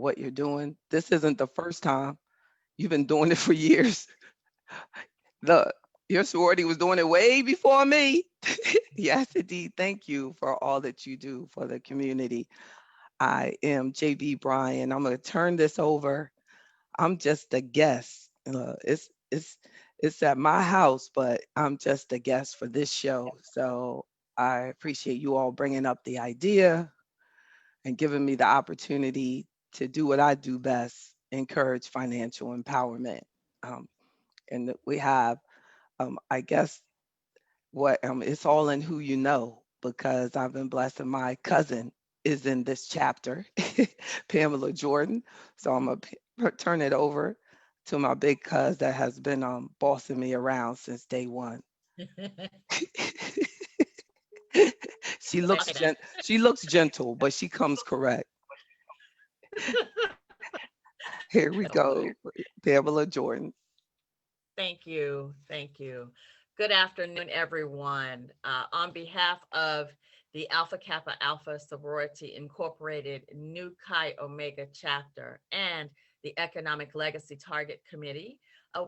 what you're doing. This isn't the first time. You've been doing it for years. The Your sorority was doing it way before me. Yes, indeed. Thank you for all that you do for the community. I am JB Bryan. I'm going to turn this over. I'm just a guest. It's at my house, but I'm just a guest for this show. So I appreciate you all bringing up the idea and giving me the opportunity to do what I do best, encourage financial empowerment. Um, and we have, I guess, what it's all in who you know, because I've been blessed and my cousin is in this chapter, Pamela Jordan. So I'm gonna turn it over to my big cuz that has been bossing me around since day one. She looks gentle, but she comes correct. Here we go, Pamela Jordan. Thank you. Thank you. Good afternoon, everyone. On behalf of the Alpha Kappa Alpha Sorority Incorporated New Chi Omega chapter and the Economic Legacy Target Committee,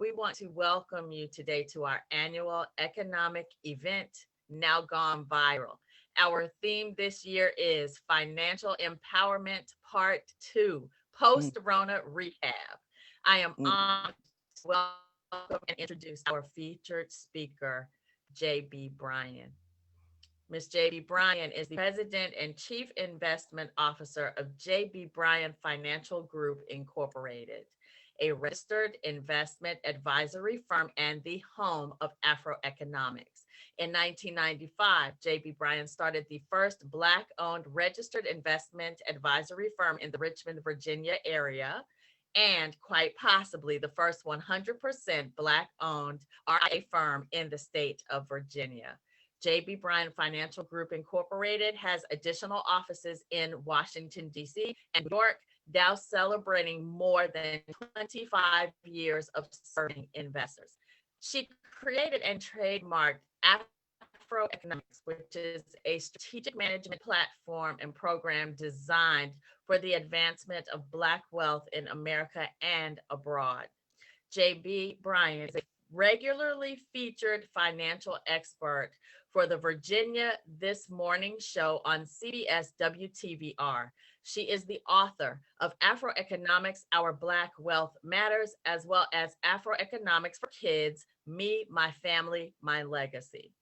we want to welcome you today to our annual economic event, Now Gone Viral. Our theme this year is Financial Empowerment Part 2, Mm, Post-Rona Rehab. I am mm, honored to welcome and introduce our featured speaker, J.B. Bryan. Ms. J.B. Bryan is the President and Chief Investment Officer of J.B. Bryan Financial Group Incorporated, a registered investment advisory firm and the home of AfroEconomics. In 1995, J.B. Bryan started the first Black-owned registered investment advisory firm in the Richmond, Virginia area, and quite possibly the first 100% Black-owned RIA firm in the state of Virginia. JB Bryan Financial Group Incorporated has additional offices in Washington, D.C. and New York, now celebrating more than 25 years of serving investors. She created and trademarked AfroEconomics, which is a strategic management platform and program designed for the advancement of Black wealth in America and abroad. JB Bryan is a regularly featured financial expert for the Virginia This Morning show on CBS WTVR. She is the author of Afroeconomics, Our Black Wealth Matters, as well as Afroeconomics for Kids, Me, My Family, My Legacy.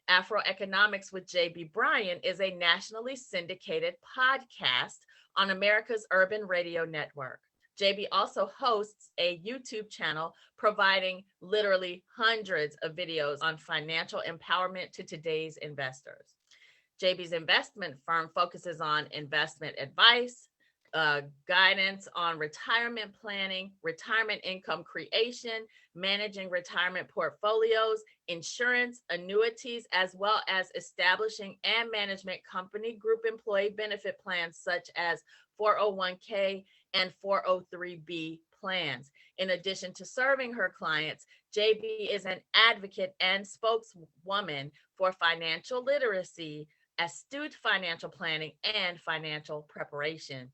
Afroeconomics with JB Bryan is a nationally syndicated podcast on America's Urban Radio Network. JB also hosts a YouTube channel providing literally hundreds of videos on financial empowerment to today's investors. JB's investment firm focuses on investment advice, guidance on retirement planning, retirement income creation, managing retirement portfolios, insurance, annuities, as well as establishing and management company group employee benefit plans such as 401k and 403b plans. In addition to serving her clients, JB is an advocate and spokeswoman for financial literacy, astute financial planning, and financial preparation.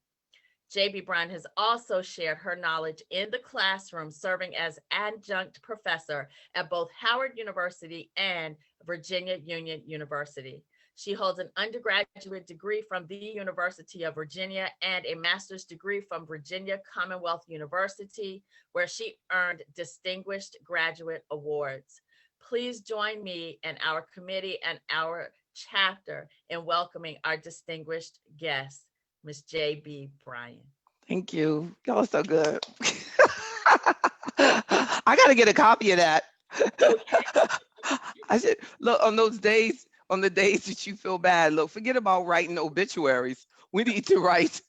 JB Bryan has also shared her knowledge in the classroom, serving as adjunct professor at both Howard University and Virginia Union University. She holds an undergraduate degree from the University of Virginia and a master's degree from Virginia Commonwealth University, where she earned distinguished graduate awards. Please join me and our committee and our chapter in welcoming our distinguished guest, Ms. J.B. Bryan. Thank you. Y'all are so good. I got to get a copy of that. I should look on the days that you feel bad. Look, forget about writing obituaries. We need to write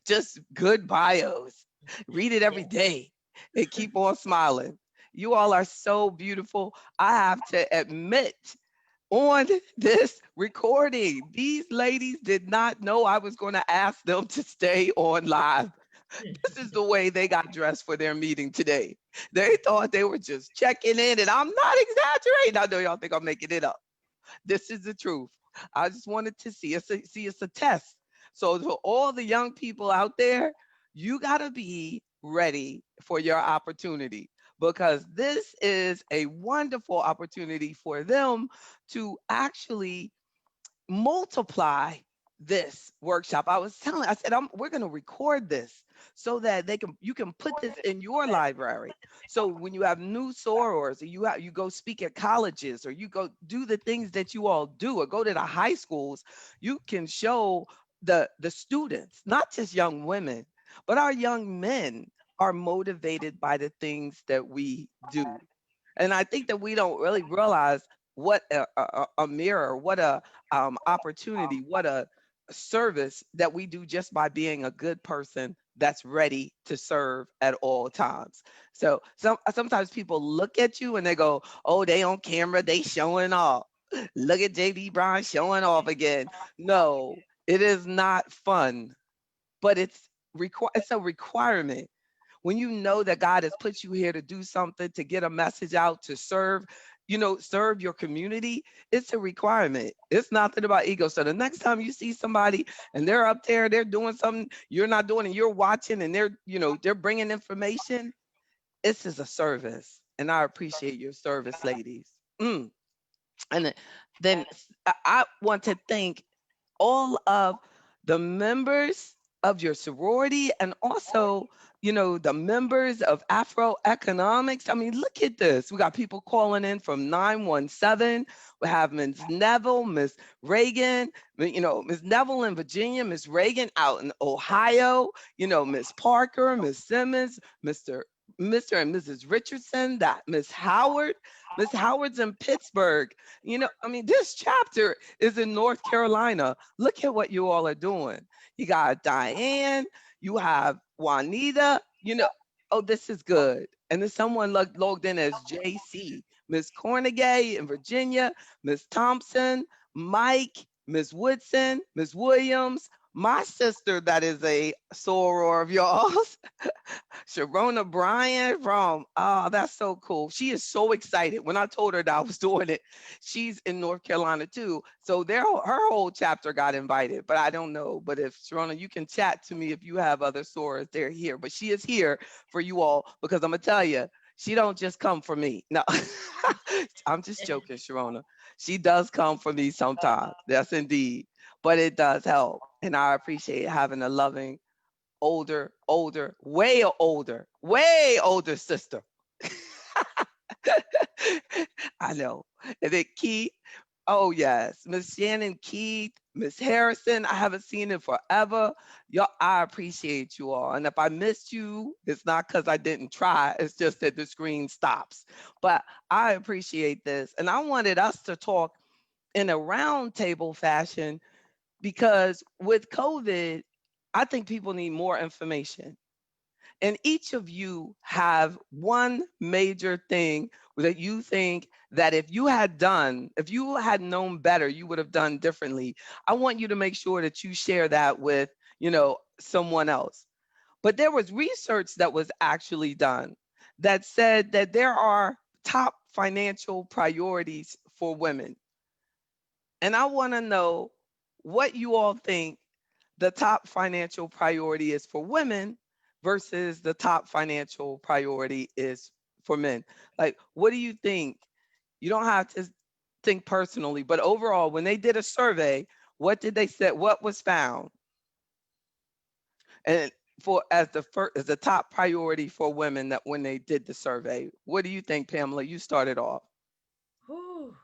just good bios. Read it every Yes. day and keep on smiling. You all are so beautiful. I have to admit, on this recording, these ladies did not know I was going to ask them to stay on live. This is the way they got dressed for their meeting today. They thought they were just checking in, and I'm not exaggerating. I know y'all think I'm making it up. This is the truth. I just wanted to see it's a test. So to all the young people out there, you got to be ready for your opportunity, because this is a wonderful opportunity for them to actually multiply this workshop. I said, we're going to record this so that you can put this in your library. So when you have new sorors, or you go speak at colleges, or you go do the things that you all do, or go to the high schools, you can show the students, not just young women, but our young men are motivated by the things that we do. And I think that we don't really realize what a mirror, what a opportunity, what a service that we do just by being a good person that's ready to serve at all times. So sometimes people look at you and they go, "Oh, they on camera, they showing off. Look at JB Bryan showing off again." No, it is not fun, but it's a requirement. When you know that God has put you here to do something, to get a message out, to serve, serve your community, it's a requirement. It's nothing about ego. So the next time you see somebody and they're up there, they're doing something you're not doing, and you're watching, and they're bringing information, this is a service. And I appreciate your service, ladies. Mm. And then I want to thank all of the members of your sorority, and also, the members of AfroEconomics. I mean, look at this. We got people calling in from 917. We have Ms. Neville, Miss Reagan, Miss Neville in Virginia, Miss Reagan out in Ohio, Miss Parker, Miss Simmons, Mr. and Mrs. Richardson, that Miss Howard's in Pittsburgh. I mean, this chapter is in North Carolina. Look at what you all are doing. You got Diane, you have Juanita, oh, this is good. And then someone logged in as JC, Miss Cornegay in Virginia, Miss Thompson, Mike, Miss Woodson, Miss Williams, my sister that is a soror of y'all's, Sharona Bryan from, oh, that's so cool. She is so excited. When I told her that I was doing it, she's in North Carolina too. So her whole chapter got invited, but I don't know. But if Sharona, you can chat to me if you have other sorors, they're here. But she is here for you all, because I'm gonna tell you, she don't just come for me. No, I'm just joking, Sharona. She does come for me sometimes. Yes, indeed. But it does help. And I appreciate having a loving, way older sister. I know. And then Keith, oh yes, Miss Shannon Keith, Miss Harrison, I haven't seen it forever. Y'all, I appreciate you all. And if I missed you, it's not because I didn't try, it's just that the screen stops. But I appreciate this. And I wanted us to talk in a roundtable fashion, because with COVID, I think people need more information. And each of you have one major thing that you think that if you had known better, you would have done differently. I want you to make sure that you share that with, someone else. But there was research that was actually done that said that there are top financial priorities for women. And I want to know what you all think the top financial priority is for women versus the top financial priority is for men. Like, what do you think? You don't have to think personally, but overall, when they did a survey, what did they say? What was found? And for as the top priority for women, that when they did the survey, what do you think, Pamela? You started off. Whew.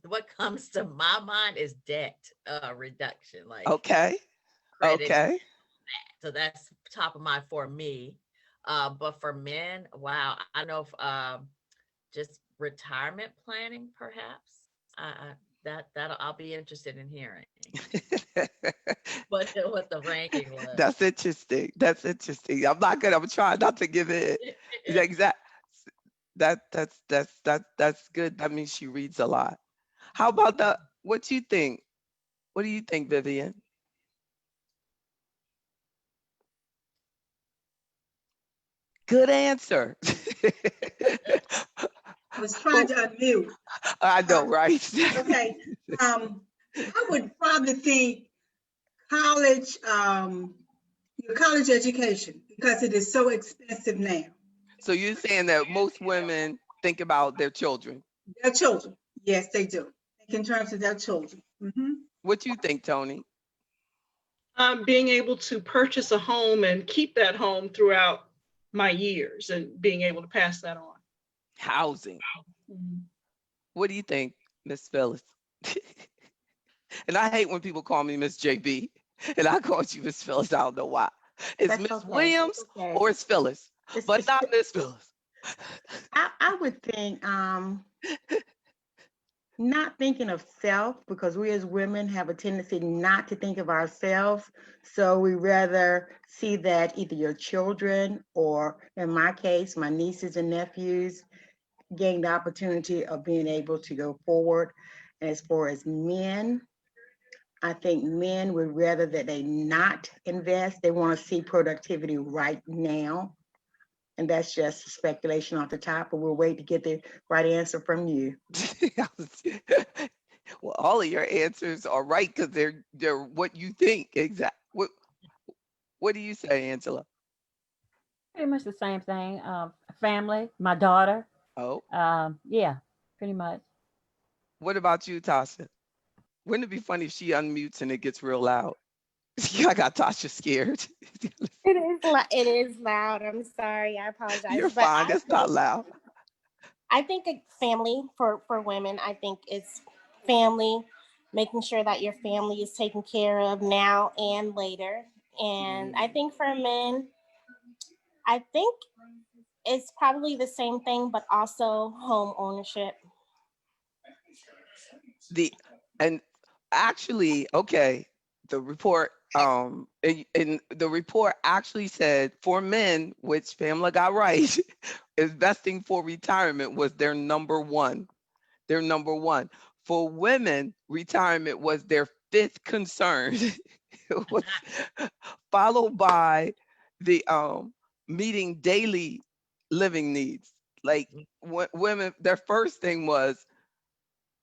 What comes to my mind is debt reduction, like Okay. credit. Okay. So that's top of mind for me. But for men, wow, I don't know if just retirement planning, perhaps. That I'll be interested in hearing what the ranking was. That's interesting. That's interesting. I'm trying not to give it. Exact. That's good. That means she reads a lot. How about what you think? What do you think, Vivian? Good answer. I was trying Who? to unmute. I Uh, know, right? okay. I would probably think college, Your college education, because it is so expensive now. So you're saying that most women think about their children. Their children, yes, they do. Think in terms of their children. What you think, Tony? Being able to purchase a home and keep that home throughout my years and being able to pass that on. Housing. Mhm. What do you think, Miss Phyllis? And I hate when people call me Miss JB, and I called you Miss Phyllis. I don't know why. It's That's Miss okay. Williams It's okay. or it's Phyllis, but It's not Miss Phyllis. I would think not thinking of self, because we as women have a tendency not to think of ourselves. So we rather see that either your children or, in my case, my nieces and nephews gain the opportunity of being able to go forward. And as far as men, I think men would rather that they not invest. They want to see productivity right now. And that's just speculation off the top, but we'll wait to get the right answer from you. Well, all of your answers are right because they're what you think. Exact. What do you say, Angela? Pretty much the same thing. Family, my daughter. Oh, Yeah, pretty much. what about you, Tasha? Wouldn't it be funny if she unmutes and it gets real loud? I got Tasha scared. It is loud. I'm sorry. I apologize. You're But fine. It's not loud. I think a family for women, I think it's family, making sure that your family is taken care of now and later. And I Mm. think for men, I think it's probably the same thing, but also home ownership. The and actually, okay, the report and the report actually said for men, which Pamela got right, investing for retirement was their number one. Their number one. For women, retirement was their fifth concern. It was followed by the meeting daily living needs. Like women, their first thing was,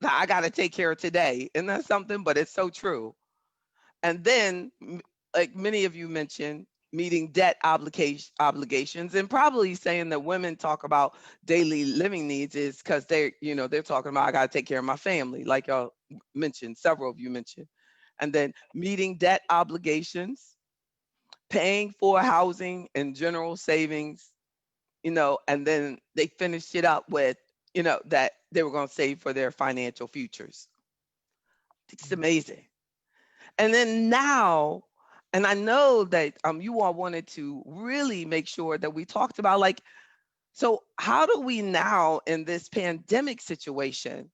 I got to take care of today. And that's something, but it's so true. And then, like many of you mentioned, meeting debt obligations, and probably saying that women talk about daily living needs is because they're talking about, I got to take care of my family, like y'all mentioned, several of you mentioned. And then meeting debt obligations, paying for housing and general savings, and then they finished it up with, that they were going to save for their financial futures. It's amazing. And then now, and I know that you all wanted to really make sure that we talked about, like, so how do we now in this pandemic situation,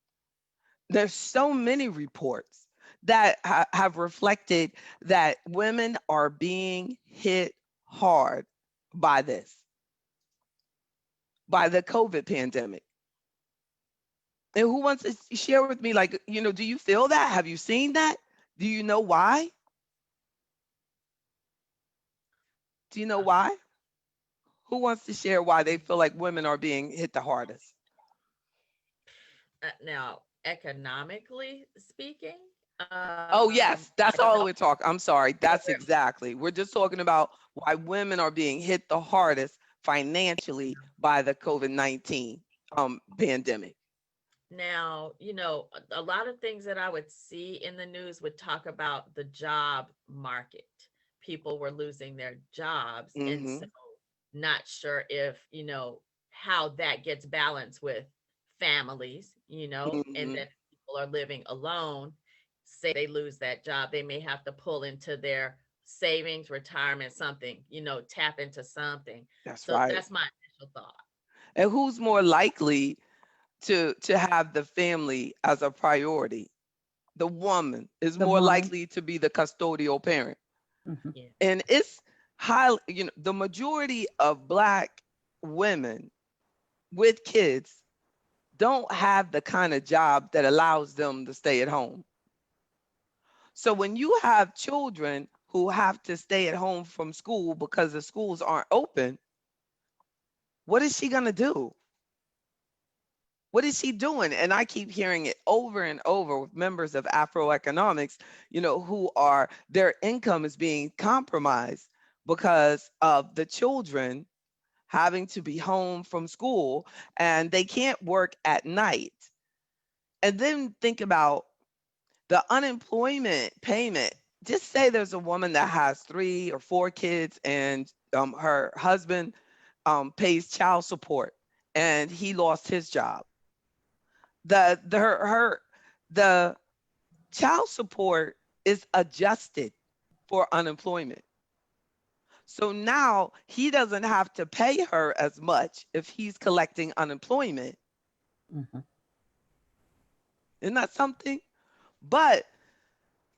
there's so many reports that have reflected that women are being hit hard by the COVID pandemic. And who wants to share with me, like, do you feel that? Have you seen that? Do you know why? Do you know why? Who wants to share why they feel like women are being hit the hardest? Now, economically speaking, Oh, yes, I that's don't all know. we're talking. I'm sorry. That's exactly. We're just talking about why women are being hit the hardest financially by the COVID-19 pandemic. Now, a lot of things that I would see in the news would talk about the job market. People were losing their jobs. And Hmm. so, not sure if, how that gets balanced with families, and Hmm. then people are living alone. Say they lose that job, they may have to pull into their savings, retirement, something, tap into something. That's So, right. that's my initial thought. And who's more likely to have the family as a priority? The woman is The more woman. likely to be the custodial parent. Hmm. Yeah. And it's high, the majority of Black women with kids don't have the kind of job that allows them to stay at home. So when you have children who have to stay at home from school because the schools aren't open, what is she going to do? What is she doing? And I keep hearing it over and over with members of AfroEconomics, who are, their income is being compromised because of the children having to be home from school and they can't work at night. And then think about the unemployment payment. Just say there's a woman that has 3 or 4 kids and her husband pays child support and he lost his job. The child support is adjusted for unemployment. So now he doesn't have to pay her as much if he's collecting unemployment. Mhm. Isn't that something? But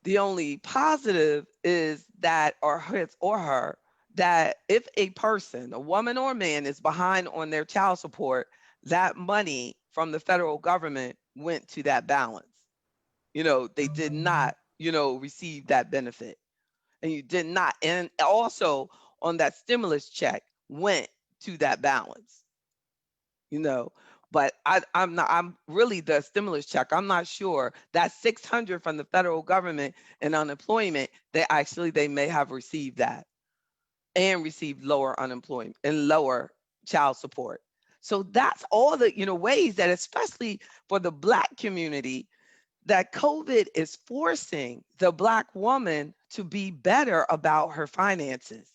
the only positive is that, or his or her, that if a person, a woman or a man, is behind on their child support, that money from the federal government went to that balance. They did not, receive that benefit. And you did not. And also on that stimulus check went to that balance, you know. But I'm really the stimulus check. I'm not sure that 600 from the federal government and unemployment, they may have received that and received lower unemployment and lower child support. So that's all the, ways that, especially for the Black community, that COVID is forcing the Black woman to be better about her finances.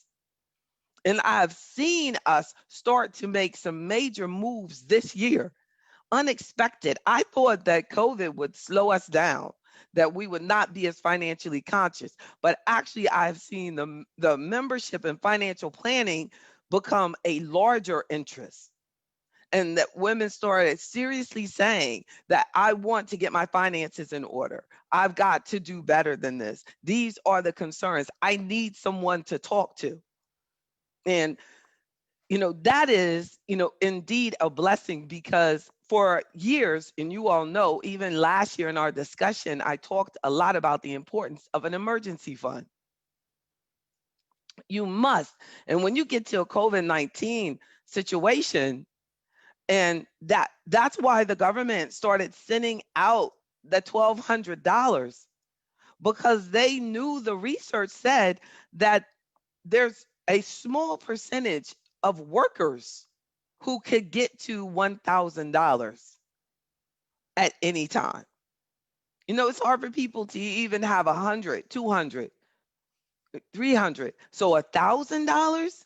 And I've seen us start to make some major moves this year, unexpected. I thought that COVID would slow us down, that we would not be as financially conscious. But actually, I've seen the membership and financial planning become a larger interest, and that women started seriously saying that I want to get my finances in order. I've got to do better than this. These are the concerns. I need someone to talk to. And, that is, indeed a blessing, because for years, and you all know, even last year in our discussion, I talked a lot about the importance of an emergency fund. You must. And when you get to a COVID-19 situation, and that's why the government started sending out the $1,200, because they knew, the research said that there's a small percentage of workers who could get to $1,000 at any time. It's hard for people to even have 100, 200, 300. So $1,000.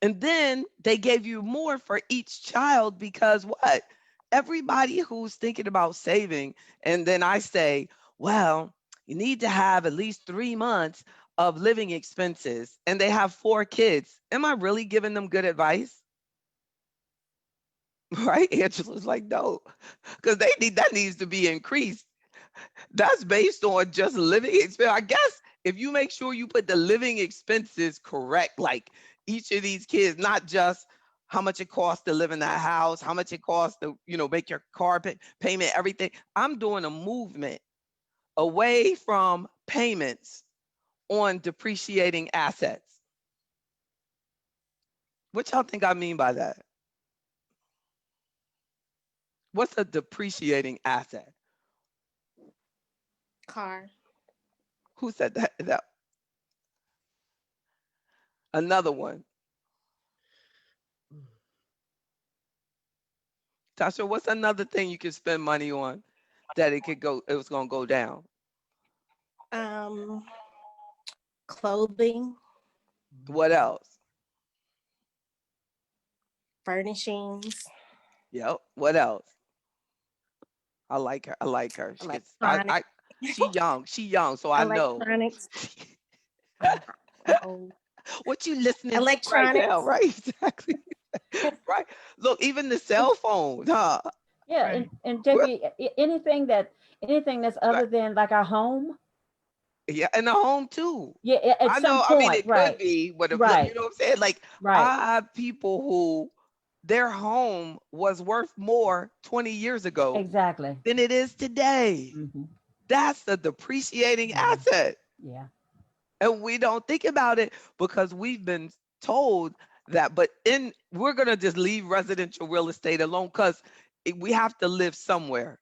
And then they gave you more for each child, because what? Everybody who's thinking about saving, and then I say, well, you need to have at least 3 months of living expenses, and they have 4 kids. Am I really giving them good advice? Right? Angela's like, no, because that needs to be increased. That's based on just living expense. I guess if you make sure you put the living expenses correct, like each of these kids, not just how much it costs to live in that house, how much it costs to, make your car payment, everything. I'm doing a movement away from payments on depreciating assets. What y'all think I mean by that? What's a depreciating asset? Car. Who said that? Another one. Tasha, what's another thing you could spend money on that it was gonna go down? Um, Clothing, What else? furnishings, Yep. What else? I like her. I like her. electronics, She young. She young. So I know. electronics. I'm old. What you listening to right now, Electronics. right? Exactly. Right. Look, even the cell phone, huh? Yeah, Right. and Well, JB, anything that's right. other than like our home. Yeah, in the home too. Yeah, at I some know. I mean, point, it could right, be, but you right, know what I'm saying? Like, right, I have people who their home was worth more 20 years ago exactly. than it is today. Hmm. That's the depreciating Hmm. asset. Yeah. And we don't think about it because we've been told that. But we're going to just leave residential real estate alone, because we have to live somewhere,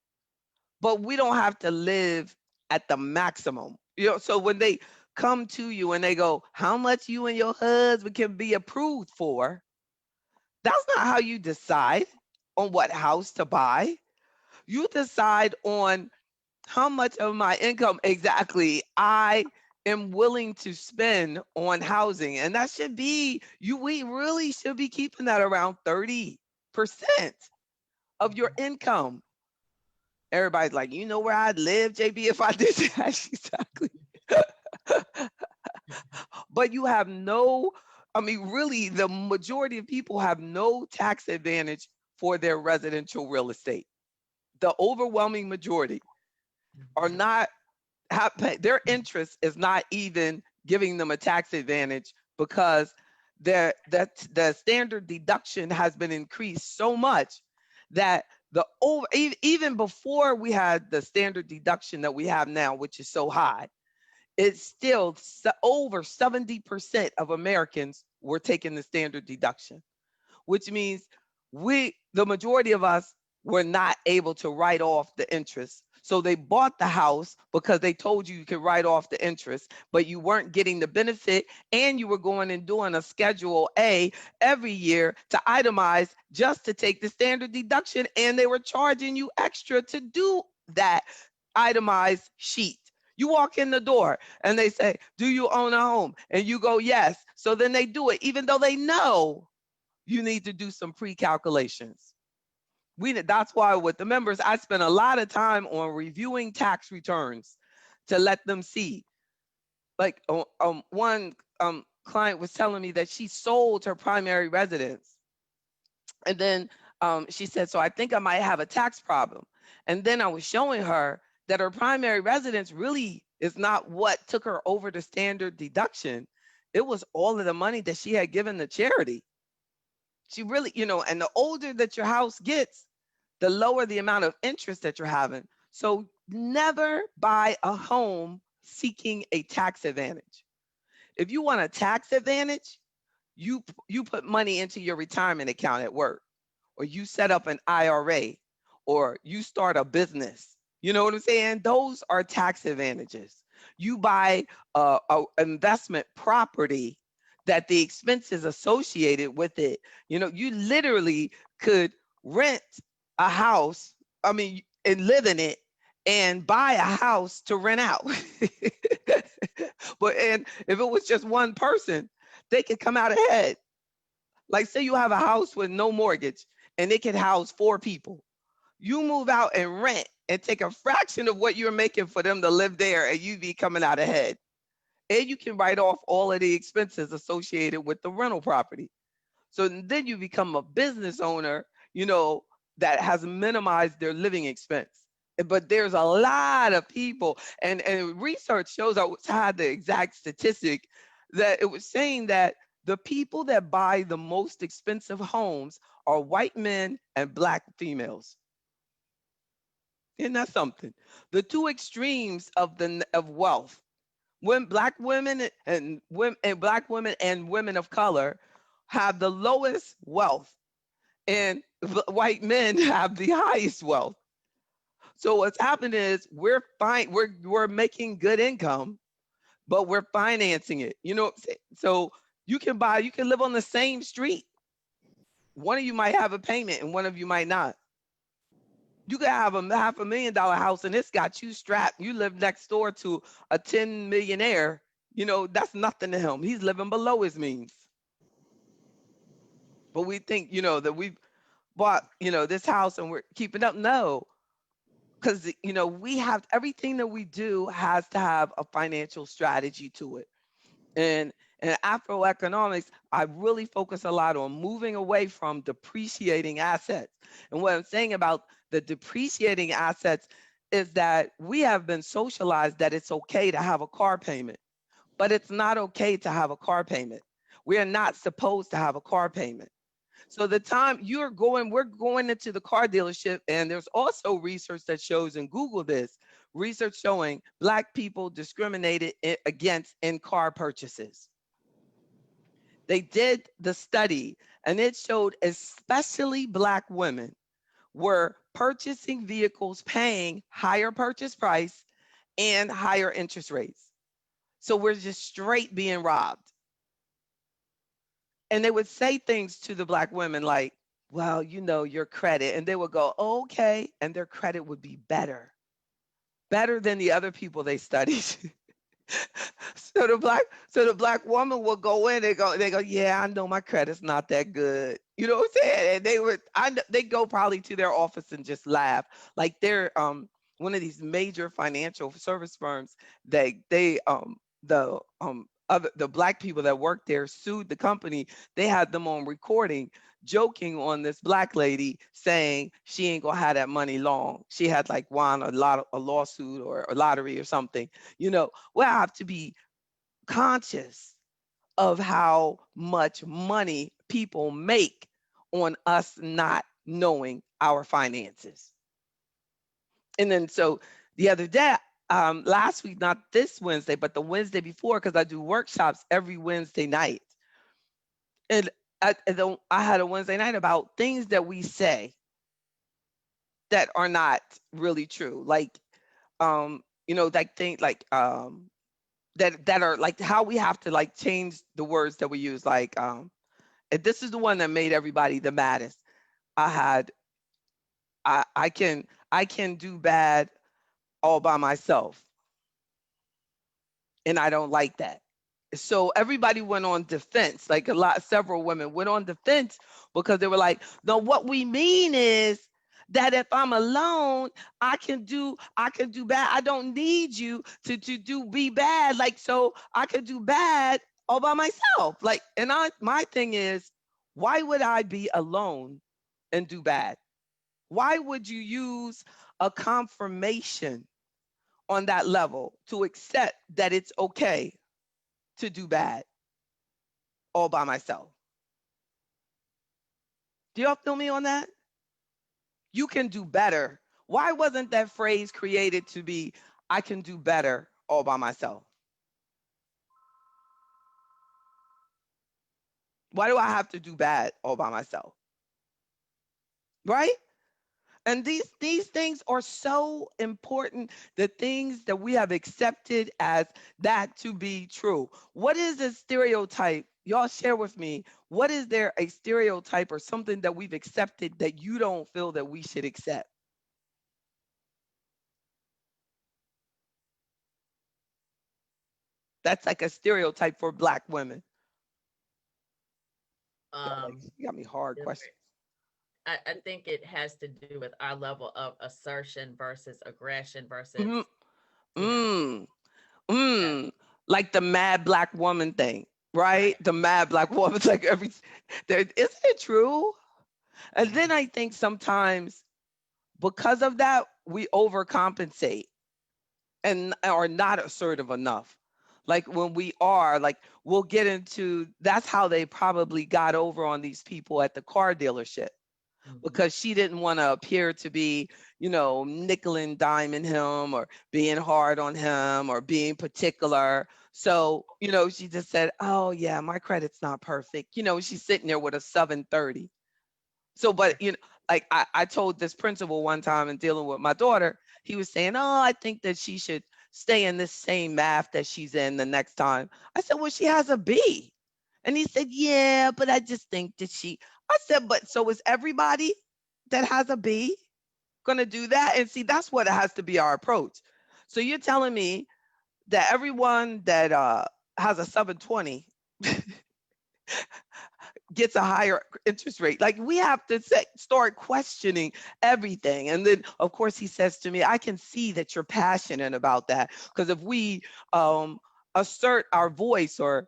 but we don't have to live at the maximum. So when they come to you and they go, how much you and your husband can be approved for, that's not how you decide on what house to buy. You decide on how much of my income exactly I am willing to spend on housing. And that should be, we really should be keeping that around 30% of your income. Everybody's like, you know where I'd live, JB, if I did that? Exactly. But you have no, I mean, really, the majority of people have no tax advantage for their residential real estate. The overwhelming majority are not, their interest is not even giving them a tax advantage because the standard deduction has been increased so much that even before we had the standard deduction that we have now, which is so high, it's still over 70% of Americans were taking the standard deduction, which means the majority of us were not able to write off the interest. So they bought the house because they told you could write off the interest, but you weren't getting the benefit, and you were going and doing a Schedule A every year to itemize just to take the standard deduction, and they were charging you extra to do that itemized sheet. You walk in the door and they say, do you own a home? And you go, yes. So then they do it, even though they know you need to do some pre-calculations. That's why with the members, I spend a lot of time on reviewing tax returns to let them see. Like one client was telling me that she sold her primary residence. And then she said, so I think I might have a tax problem. And then I was showing her that her primary residence really is not what took her over the standard deduction. It was all of the money that she had given to charity. She really, and the older that your house gets, the lower the amount of interest that you're having. So never buy a home seeking a tax advantage. If you want a tax advantage, you put money into your retirement account at work, or you set up an IRA, or you start a business. You know what I'm saying? Those are tax advantages. You buy a investment property that the expenses associated with it, you literally could rent a house, and live in it, and buy a house to rent out. And if it was just one person, they could come out ahead. Like, say you have a house with no mortgage and it can house 4 people. You move out and rent and take a fraction of what you're making for them to live there, and you be coming out ahead. And you can write off all of the expenses associated with the rental property. So then you become a business owner, that has minimized their living expense. But there's a lot of people, and research shows, I had the exact statistic, that it was saying that the people that buy the most expensive homes are white men and Black females. Isn't that something? The two extremes of wealth. When Black women and women of color have the lowest wealth, and white men have the highest wealth. So what's happening is we're making good income, but we're financing it. So you can live on the same street. One of you might have a payment and one of you might not. You could have a $500,000 house and it's got you strapped. You live next door to a 10 millionaire. That's nothing to him. He's living below his means. But we think, that we've bought, this house and we're keeping up. No, because, we have, everything that we do has to have a financial strategy to it. And in AfroEconomics, I really focus a lot on moving away from depreciating assets. And what I'm saying about the depreciating assets is that we have been socialized that it's okay to have a car payment, but it's not okay to have a car payment. We are not supposed to have a car payment. So the time we're going into the car dealership, and there's also research that shows, and Google this, research showing Black people discriminated against in car purchases. They did the study, and it showed especially Black women were purchasing vehicles paying higher purchase price and higher interest rates. So we're just straight being robbed. And they would say things to the Black women like, well, you know, your credit. And they would go, okay. And their credit would be better than the other people they studied. So the black woman will go in and they go, yeah, I know my credit's not that good. You know what I'm saying? And they go probably to their office and just laugh. Like they're one of these major financial service firms. The black people that worked there sued the company. They had them on recording joking on this black lady saying she ain't gonna have that money long. She had like won a lawsuit or a lottery or something. You know, we have to be conscious of how much money people make on us not knowing our finances. And then so the other day, last week, not this Wednesday, but the Wednesday before, because I do workshops every Wednesday night. And I had a Wednesday night about things that we say that are not really true. Like, like things like that are like how we have to like change the words that we use. Like, and this is the one that made everybody the maddest. I had I can do bad all by myself, and I don't like that. So everybody went on defense. Like several women went on defense because they were like, no, what we mean is that if I'm alone, I can do bad. I don't need you to be bad. Like, so I could do bad all by myself. Like, and my thing is, why would I be alone and do bad? Why would you use a confirmation on that level to accept that it's okay to do bad all by myself? Do y'all feel me on that? You can do better. Why wasn't that phrase created to be, I can do better all by myself? Why do I have to do bad all by myself? Right? And these things are so important, the things that we have accepted as that to be true. What is a stereotype? Y'all share with me. What is there a stereotype or something that we've accepted that you don't feel that we should accept? That's like a stereotype for Black women. You got me hard questions. I think it has to do with our level of assertion versus aggression versus, Mm, you know, mm, yeah. like the mad Black woman thing, right? The mad Black woman, it's like isn't it true? And then I think sometimes because of that, we overcompensate and are not assertive enough. Like when we are, like we'll get into, that's how they probably got over on these people at the car dealership, because she didn't want to appear to be, nickel and diming him or being hard on him or being particular. So, she just said, oh yeah, my credit's not perfect. She's sitting there with a 730. So, but like I told this principal one time in dealing with my daughter, he was saying, oh, I think that she should stay in this same math that she's in the next time. I said, well, she has a B. And he said, yeah, but I just think that I said, but so is everybody that has a B going to do that? And see, that's what it has to be our approach. So you're telling me that everyone that has a 720 gets a higher interest rate. Like we have to start questioning everything. And then, of course, he says to me, I can see that you're passionate about that. Because if we assert our voice or,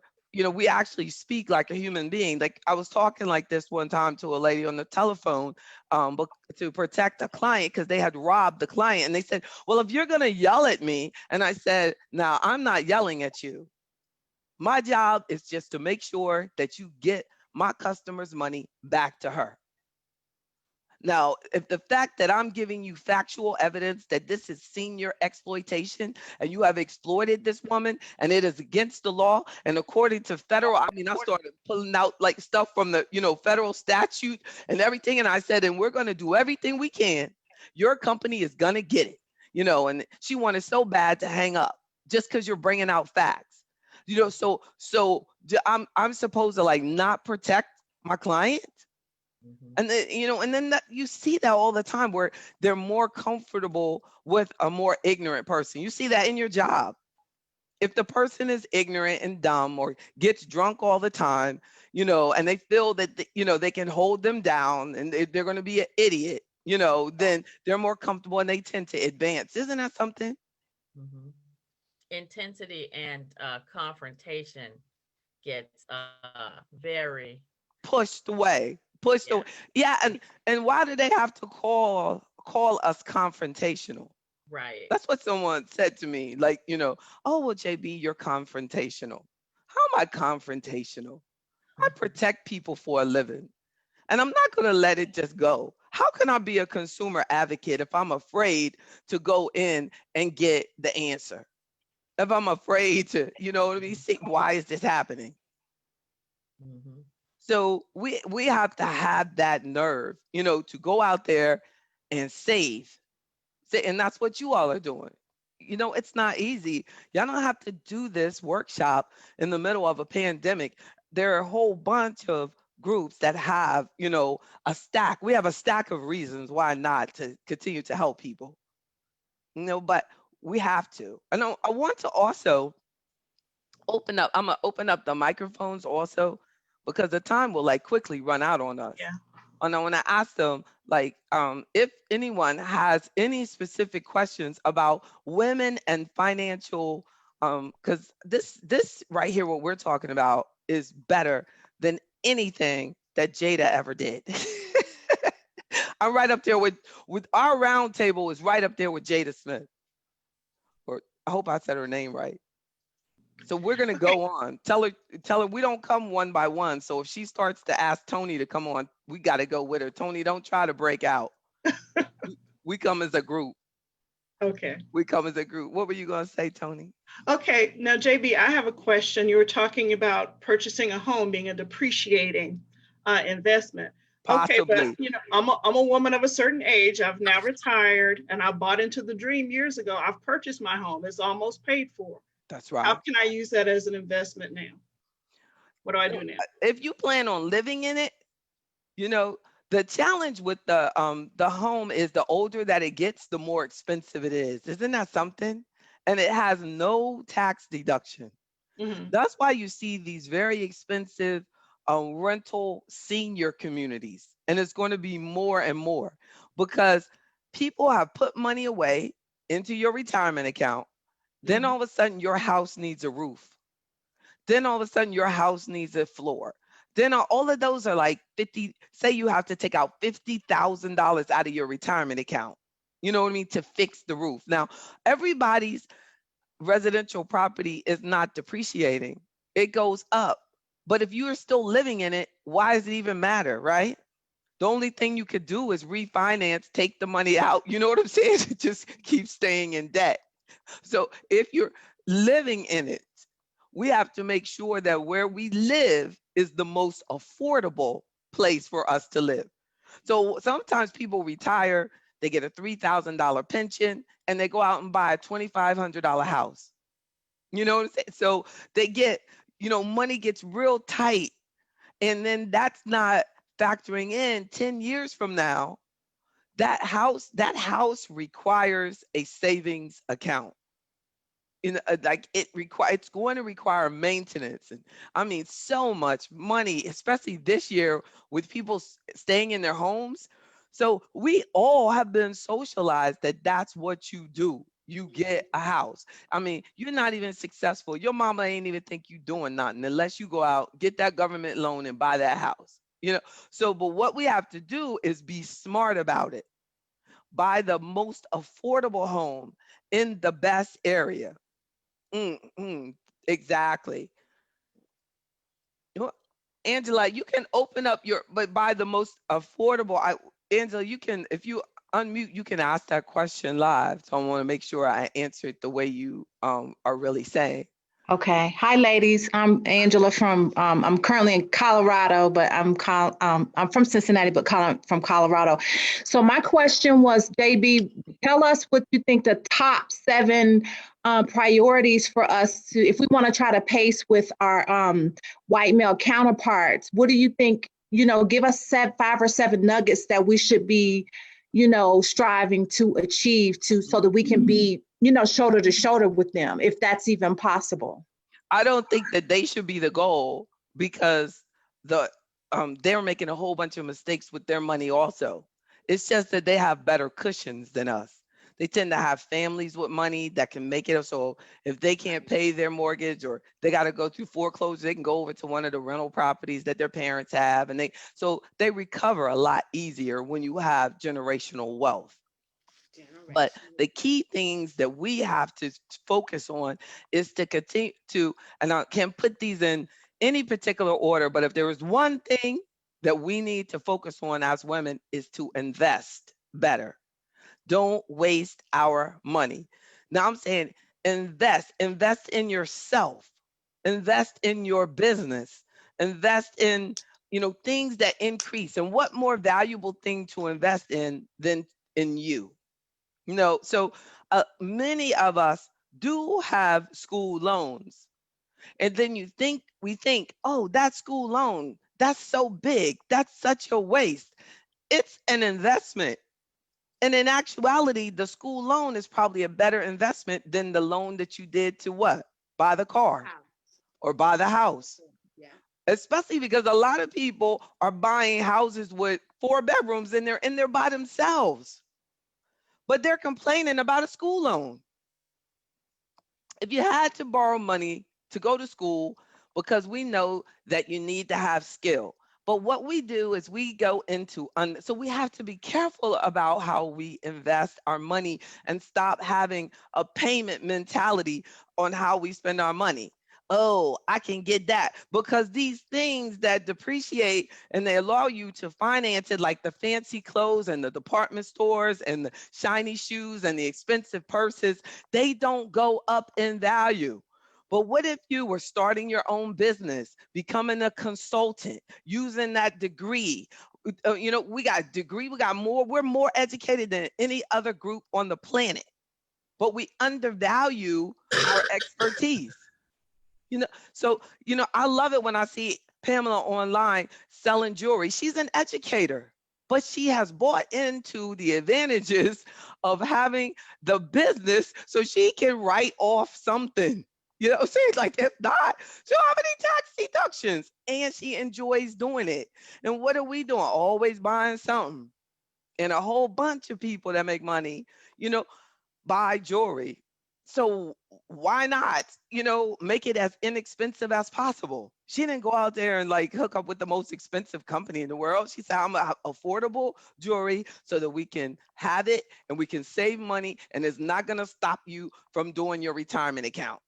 we actually speak like a human being. Like I was talking like this one time to a lady on the telephone but to protect a client because they had robbed the client. And they said, well, if you're going to yell at me. And I said, now I'm not yelling at you. My job is just to make sure that you get my customer's money back to her. Now, if the fact that I'm giving you factual evidence that this is senior exploitation and you have exploited this woman and it is against the law and according to federal, I started pulling out like stuff from the, federal statute and everything. And I said, and we're going to do everything we can. Your company is going to get it, and she wanted so bad to hang up just because you're bringing out facts. I'm supposed to like not protect my client. Mhm. And then, and then you see that all the time where they're more comfortable with a more ignorant person. You see that in your job. If the person is ignorant and dumb or gets drunk all the time, and they feel that, they can hold them down and they're going to be an idiot, then they're more comfortable and they tend to advance. Isn't that something? Mhm. Intensity and confrontation gets very, Pushed away, pushed yeah, away. Yeah. And why do they have to call us confrontational? right. That's what someone said to me. Like, oh, well, JB, you're confrontational. How am I confrontational? I protect people for a living, and I'm not going to let it just go. How can I be a consumer advocate if I'm afraid to go in and get the answer? If I'm afraid to, what I mean, see, why is this happening? Mhm. So we have to have that nerve, to go out there and save. And that's what you all are doing. It's not easy. Y'all don't have to do this workshop in the middle of a pandemic. There are a whole bunch of groups that have, a stack. We have a stack of reasons why not to continue to help people. But we have to. I want to also I'm gonna open up the microphones also because the time will like quickly run out on us. Yeah. And I want to ask them like if anyone has any specific questions about women and financial because this right here what we're talking about is better than anything that Jada ever did. I'm right up there with our round table is right up there with Jada Smith. Or I hope I said her name right. So we're gonna Okay. go on. Tell her we don't come one by one. So if she starts to ask Tony to come on, we got to go with her. Tony, don't try to break out. We come as a group. Okay. We come as a group. What were you gonna say, Tony? Okay. Now, JB, I have a question. You were talking about purchasing a home being a depreciating investment. Okay, but Possibly. I'm a woman of a certain age. I've now retired, and I bought into the dream years ago. I've purchased my home. It's almost paid for. That's How right. can I use that as an investment now? What do I do now? If you plan on living in it, you know, the challenge with the home is the older that it gets, the more expensive it is. Isn't that something? And it has no tax deduction. Hmm. That's why you see these very expensive rental senior communities. And it's going to be more and more because people have put money away into your retirement account. Then Hmm. all of a sudden, your house needs a roof. Then all of a sudden, your house needs a floor. Then all of those are like 50, say you have to take out $50,000 out of your retirement account. You know what I mean? To fix the roof. Now, everybody's residential property is not depreciating, it goes up. But if you are still living in it, why does it even matter, right? The only thing you could do is refinance, take the money out. You know what I'm saying? Just keep staying in debt. So if you're living in it, we have to make sure that where we live is the most affordable place for us to live. So sometimes people retire, they get a $3,000 pension, and they go out and buy a $2,500 house. You know what I'm saying? So they get, money gets real tight. And then that's not factoring in 10 years from now, that house requires a savings account. Like it's going to require maintenance and I mean so much money, especially this year with people staying in their homes. So we all have been socialized that that's what you do. You get a house. I mean, you're not even successful. Your mama ain't even think you doing nothing unless you go out, get that government loan and buy that house. So but what we have to do is be smart about it. Buy the most affordable home in the best area. Exactly. You know, Angela, you can open up but buy the most affordable. Angela, you can, if you unmute, you can ask that question live. So I want to make sure I answer it the way you are really saying. Okay. Hi, ladies. I'm Angela from, I'm currently in Colorado, but I'm from Cincinnati, but from Colorado. So my question was, JB, Tell us what you think the top 7 priorities for us to, if we want to try to pace with our white male counterparts. What do you think? Give us 5 or 7 nuggets that we should be, striving to achieve so that we can be, shoulder to shoulder with them, if that's even possible. I don't think that they should be the goal, because they're making a whole bunch of mistakes with their money also. It's just that they have better cushions than us. They tend to have families with money that can make it. So if they can't pay their mortgage, or they got to go through foreclosure, they can go over to one of the rental properties that their parents have, and they recover a lot easier when you have generational wealth. But the key things that we have to focus on is to continue to, and I can't put these in any particular order, but if there is one thing that we need to focus on as women, is to invest better. Don't waste our money. Now I'm saying invest in yourself, invest in your business, invest in, things that increase. And what more valuable thing to invest in than in you? So many of us do have school loans. And then we think, oh, that school loan, that's so big. That's such a waste. It's an investment. And in actuality, the school loan is probably a better investment than the loan that you did to what? Buy the car or buy the house. Especially because a lot of people are buying houses with 4 bedrooms and they're in there by themselves, but they're complaining about a school loan. If you had to borrow money to go to school, because we know that you need to have skill, but what we do is we go into, so we have to be careful about how we invest our money and stop having a payment mentality on how we spend our money. Oh, I can get that, because these things that depreciate and they allow you to finance it, like the fancy clothes and the department stores and the shiny shoes and the expensive purses, they don't go up in value. But what if you were starting your own business, becoming a consultant, using that degree? We got degree, we're more educated than any other group on the planet, but we undervalue our expertise. So I love it when I see Pamela online selling jewelry. She's an educator, but she has bought into the advantages of having the business so she can write off something. Saying, like, if not, she'll have any tax deductions, and she enjoys doing it. And what are we doing? Always buying something. And a whole bunch of people that make money, buy jewelry. So why not, make it as inexpensive as possible? She didn't go out there and like hook up with the most expensive company in the world. She said, I'm gonna have affordable jewelry so that we can have it and we can save money, and it's not gonna stop you from doing your retirement account.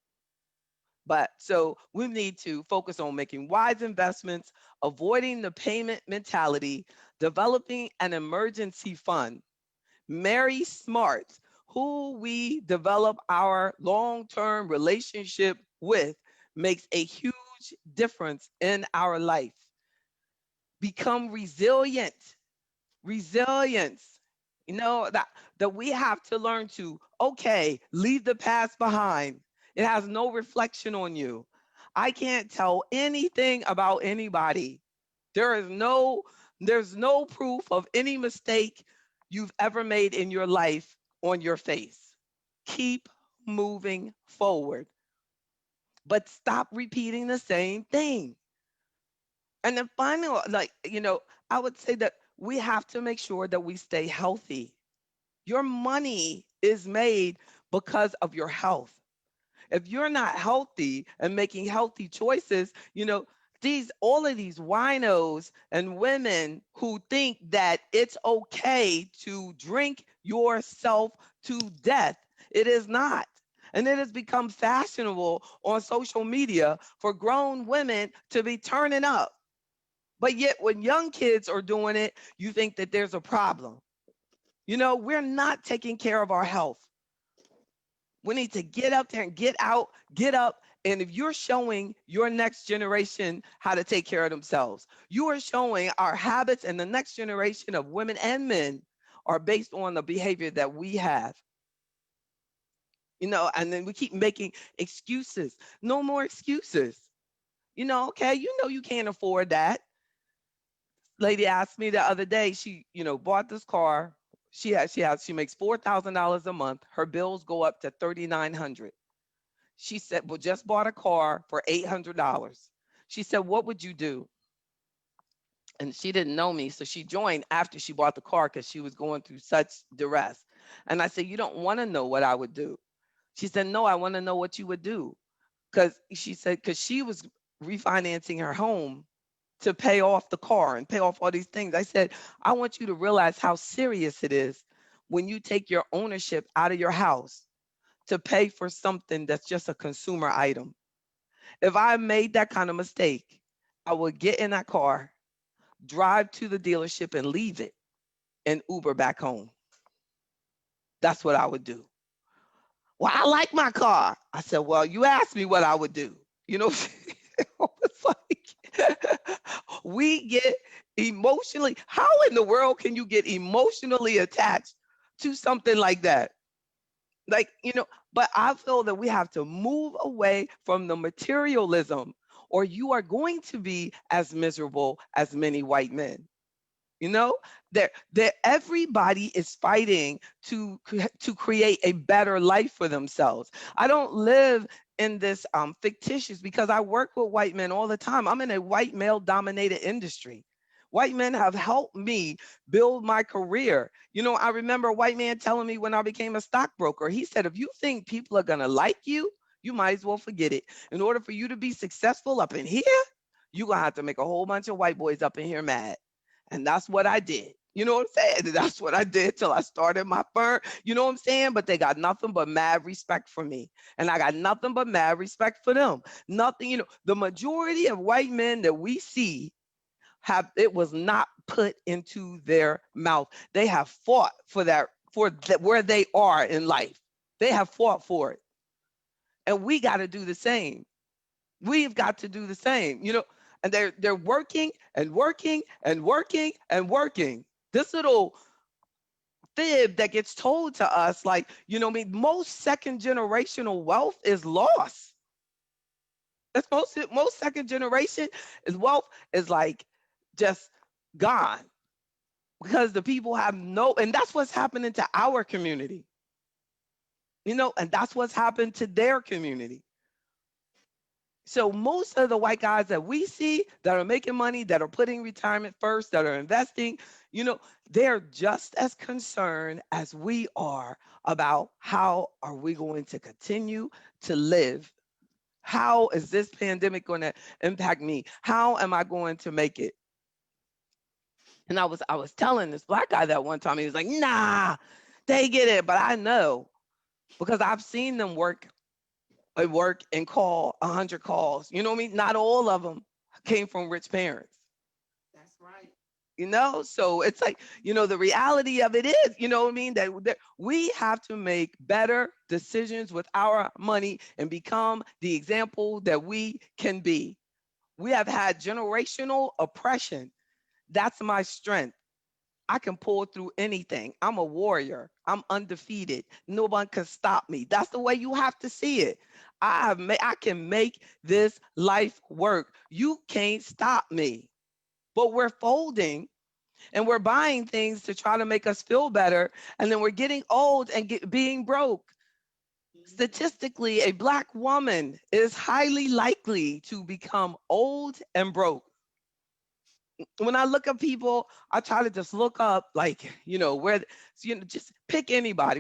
But so we need to focus on making wise investments, avoiding the payment mentality, developing an emergency fund, marry smart. Who we develop our long-term relationship with makes a huge difference in our life. Become resilient. Resilience. That we have to learn to, okay, leave the past behind. It has no reflection on you. I can't tell anything about anybody. There's no proof of any mistake you've ever made in your life on your face. Keep moving forward, but stop repeating the same thing. And then finally, I would say that we have to make sure that we stay healthy. Your money is made because of your health. If you're not healthy and making healthy choices, all of these winos and women who think that it's okay to drink yourself to death, it is not. And it has become fashionable on social media for grown women to be turning up. But yet when young kids are doing it, you think that there's a problem. We're not taking care of our health. We need to get up there and get up. And if you're showing your next generation how to take care of themselves, you are showing our habits and the next generation of women and men are based on the behavior that we have. And then we keep making excuses. No more excuses. Okay, you can't afford that. Lady asked me the other day, she, bought this car. She makes $4,000 a month. Her bills go up to 3,900. She said, well, just bought a car for $800. She said, what would you do? And she didn't know me, so she joined after she bought the car because she was going through such duress. And I said, you don't want to know what I would do. She said, no, I want to know what you would do. Because she was refinancing her home to pay off the car and pay off all these things. I said, I want you to realize how serious it is when you take your ownership out of your house to pay for something that's just a consumer item. If I made that kind of mistake, I would get in that car, drive to the dealership and leave it and Uber back home. That's what I would do. Well, I like my car. I said, well, you asked me what I would do. It's like we get emotionally. How in the world can you get emotionally attached to something like that? Like, but I feel that we have to move away from the materialism, or you are going to be as miserable as many white men. You know, that everybody is fighting to create a better life for themselves. I don't live in this fictitious, because I work with white men all the time. I'm in a white male dominated industry. White men have helped me build my career. I remember a white man telling me when I became a stockbroker, he said, if you think people are going to like you, you might as well forget it. In order for you to be successful up in here, you're going to have to make a whole bunch of white boys up in here mad. And that's what I did. You know what I'm saying? That's what I did till I started my firm. You know what I'm saying? But they got nothing but mad respect for me. And I got nothing but mad respect for them. Nothing, the majority of white men that we see it was not put into their mouth. They have fought for that, where they are in life. They have fought for it. And we got to do the same. We've got to do the same, and they're working and working and working and working. This little fib that gets told to us, like, most second generational wealth is lost. That's most second generation is wealth is like just gone, because the people have and that's what's happening to our community, and that's what's happened to their community. So most of the white guys that we see that are making money, that are putting retirement first, that are investing, they're just as concerned as we are about how are we going to continue to live? How is this pandemic going to impact me? How am I going to make it? And I was telling this black guy that one time, he was like, nah, they get it. But I know, because I've seen them work and call 100 calls. You know what I mean? Not all of them came from rich parents. That's right. So it's like, the reality of it is, you know what I mean? That we have to make better decisions with our money and become the example that we can be. We have had generational oppression. That's my strength. I can pull through anything. I'm a warrior. I'm undefeated. No one can stop me. That's the way you have to see it. I can make this life work. You can't stop me. But we're folding and we're buying things to try to make us feel better. And then we're getting old and being broke. Statistically, a Black woman is highly likely to become old and broke. When I look at people, I try to just look up, like, where, just pick anybody.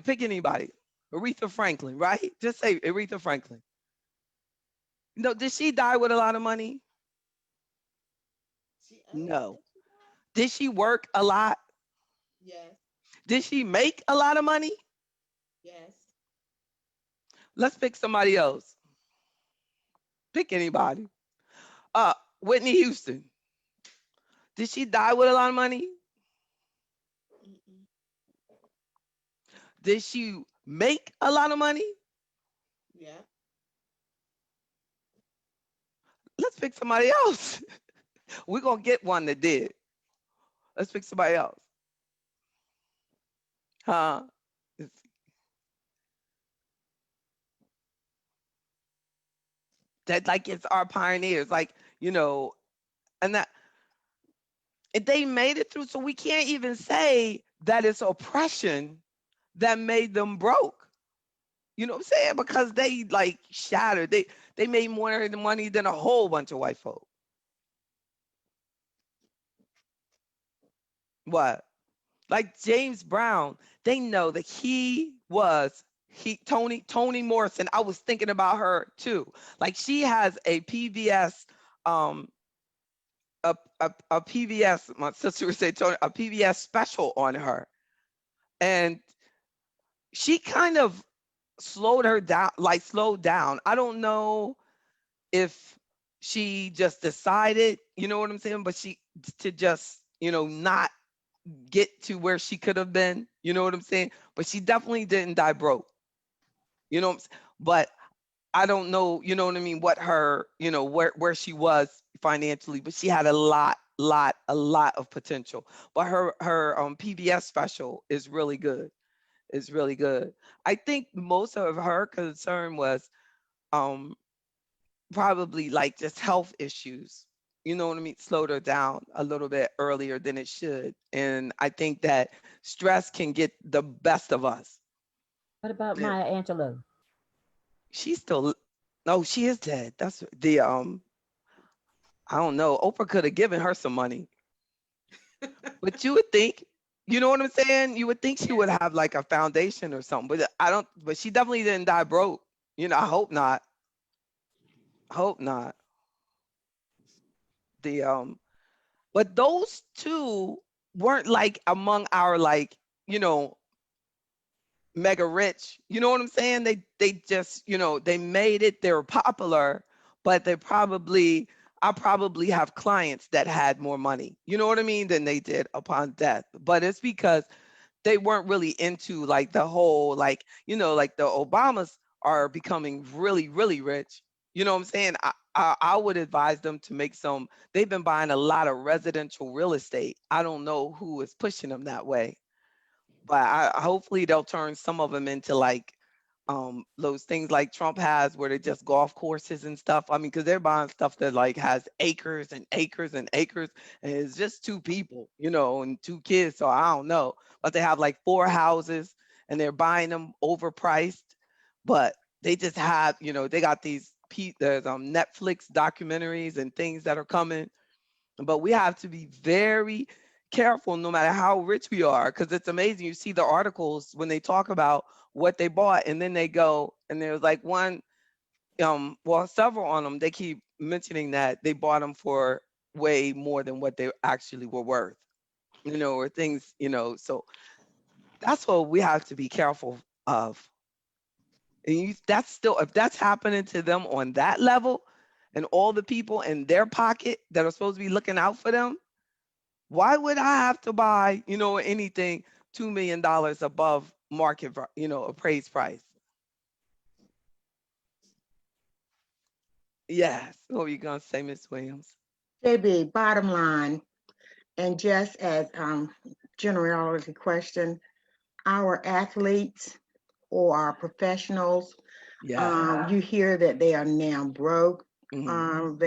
Aretha Franklin, right? Just say Aretha Franklin. Did she die with a lot of money? No. Did she work a lot? Yes. Did she make a lot of money? Yes. Let's pick somebody else. Pick anybody. Whitney Houston. Did she die with a lot of money? Mm-mm. Did she make a lot of money? Yeah. Let's pick somebody else. We're going to get one that did. Let's pick somebody else. Huh? That like it's our pioneers, like, and that they made it through. So we can't even say that it's oppression that made them broke. You know what I'm saying? Because they like shattered. They made more money than a whole bunch of white folk. What? Like James Brown, they know that Toni Morrison. I was thinking about her too. Like she has a PBS, um, a PBS. My sister would say Tony, a PBS special on her, and she kind of slowed her down. Like slowed down. I don't know if she just decided, you know what I'm saying, but she to just not get to where she could have been, you know what I'm saying? But she definitely didn't die broke, you know what I'm saying? But I don't know, you know what I mean, what her, where she was financially, but she had a lot of potential. But her PBS special is really good. It's really good. I think most of her concern was um probably like just health issues. You know what I mean? Slowed her down a little bit earlier than it should. And I think that stress can get the best of us. What about Yeah. Maya Angelou? She's still, no, she is dead. That's the, I don't know. Oprah could have given her some money, but you would think, you know what I'm saying? You would think she would have like a foundation or something, but I don't, but she definitely didn't die broke. I hope not. Hope not. The, but those two weren't like among our like, you know, mega rich. You know what I'm saying? They just, they made it, they were popular, but I probably have clients that had more money. You know what I mean? Than they did upon death. But it's because they weren't really into like the whole like, like the Obamas are becoming really, really rich. You know what I'm saying? I would advise them to make some. They've been buying a lot of residential real estate. I don't know who is pushing them that way, but hopefully they'll turn some of them into like those things like Trump has where they just golf courses and stuff. I mean, because they're buying stuff that like has acres and acres and acres, and it's just two people, and two kids. So I don't know, but they have like four houses and they're buying them overpriced, but they just have, they got there's Netflix documentaries and things that are coming, but we have to be very careful no matter how rich we are, because it's amazing. You see the articles when they talk about what they bought, and then they go and there's like one, well, several on them. They keep mentioning that they bought them for way more than what they actually were worth, or things, so that's what we have to be careful of. And that's still, if that's happening to them on that level, and all the people in their pocket that are supposed to be looking out for them, why would I have to buy, anything $2 million above market, appraised price? Yes. What were you gonna say, Miss Williams? JB, bottom line, and just as generality question, our athletes or our professionals, Yeah. you hear that they are now broke. Mhm.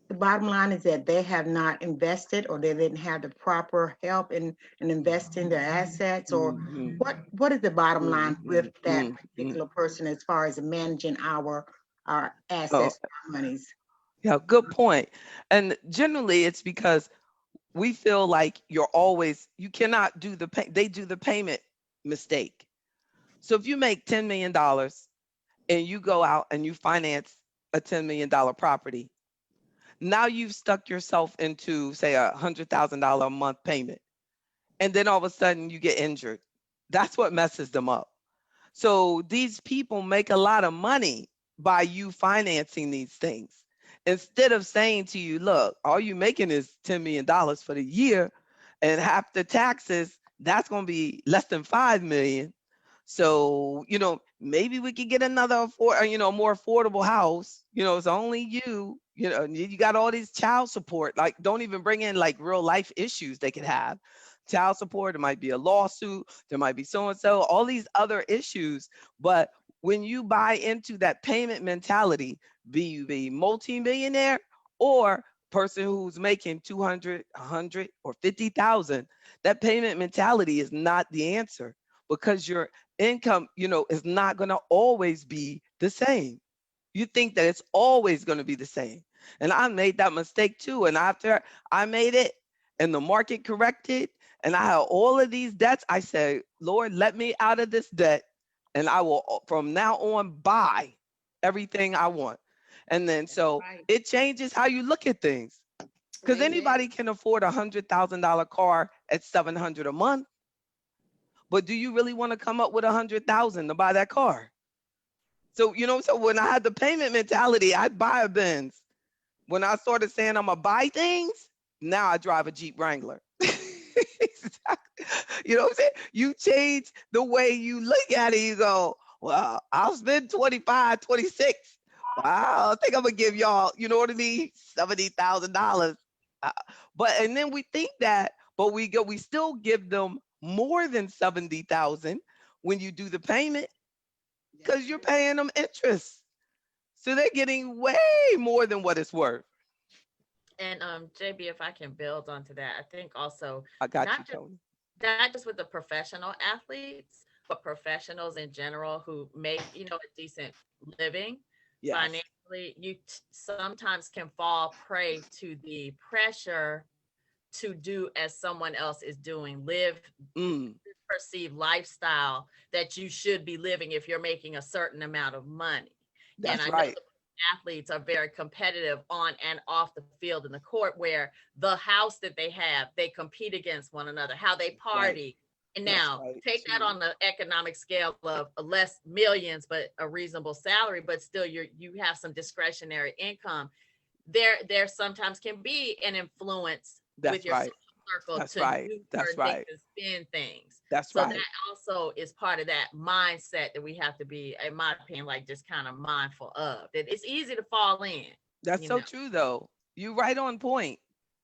The bottom line is that they have not invested or they didn't have the proper help in investing their assets, or Mhm. what is the bottom line with Mhm. that Mhm. particular person as far as managing our Oh, assets, our monies? yeah, good point. And generally it's because we feel like you cannot do they do the payment mistake. So if you make $10 million and you go out and you finance a $10 million property, now you've stuck yourself into, say, $100,000 a month payment. And then all of a sudden you get injured. That's what messes them up. So these people make a lot of money by you financing these things. Instead of saying to you, look, all you making is $10 million for the year, and half the taxes, that's going to be less than 5 million. So, maybe we could get another more affordable house. It's only you got all these child support. Like, don't even bring in like real life issues they could have. child support, it might be a lawsuit, there might be so and so, all these other issues. But when you buy into that payment mentality, be you be multimillionaire or person who's making 200, 100 or 50,000, that payment mentality is not the answer because your income, is not going to always be the same. You think that it's always going to be the same. And I made that mistake too. And after I made it and the market corrected and I had all of these debts, I said, Lord, let me out of this debt and I will from now on buy everything I want. And then so Right. it changes how you look at things because Amen. anybody can afford $100,000 car at 700 a month. But do you really want to come up with 100,000 to buy that car? So, so when I had the payment mentality, I'd buy a Benz. When I started saying I'm gonna buy things, now I drive a Jeep Wrangler. Exactly. You know what I'm saying? You change the way you look at it. You go, well, I'll spend 25, 26. Wow, I think I'm gonna give y'all, you know what I mean? $70,000. And then we think that, but we still give them more than 70,000 when you do the payment because you're paying them interest. So they're getting way more than what it's worth. And JB, if I can build onto that, I think also I got you, not just Tony. not just with the professional athletes, but professionals in general who make, a decent living Yes. financially, you sometimes can fall prey to the pressure to do as someone else is doing, live Mm, perceived lifestyle that you should be living if you're making a certain amount of money. And that's I know right. the athletes are very competitive on and off the field in the court where the house that they have, they compete against one another, how they Right. party. And That's now right. take that on the economic scale of less millions, but a reasonable salary, but still you have some discretionary income. There sometimes can be an influence with That's your social right. circle That's to right. do That's certain things right. and spend things. That's So that right. also is part of that mindset that we have to be, in my opinion, like just kind of mindful of. That it's easy to fall in, That's you so know. true though. You right on point.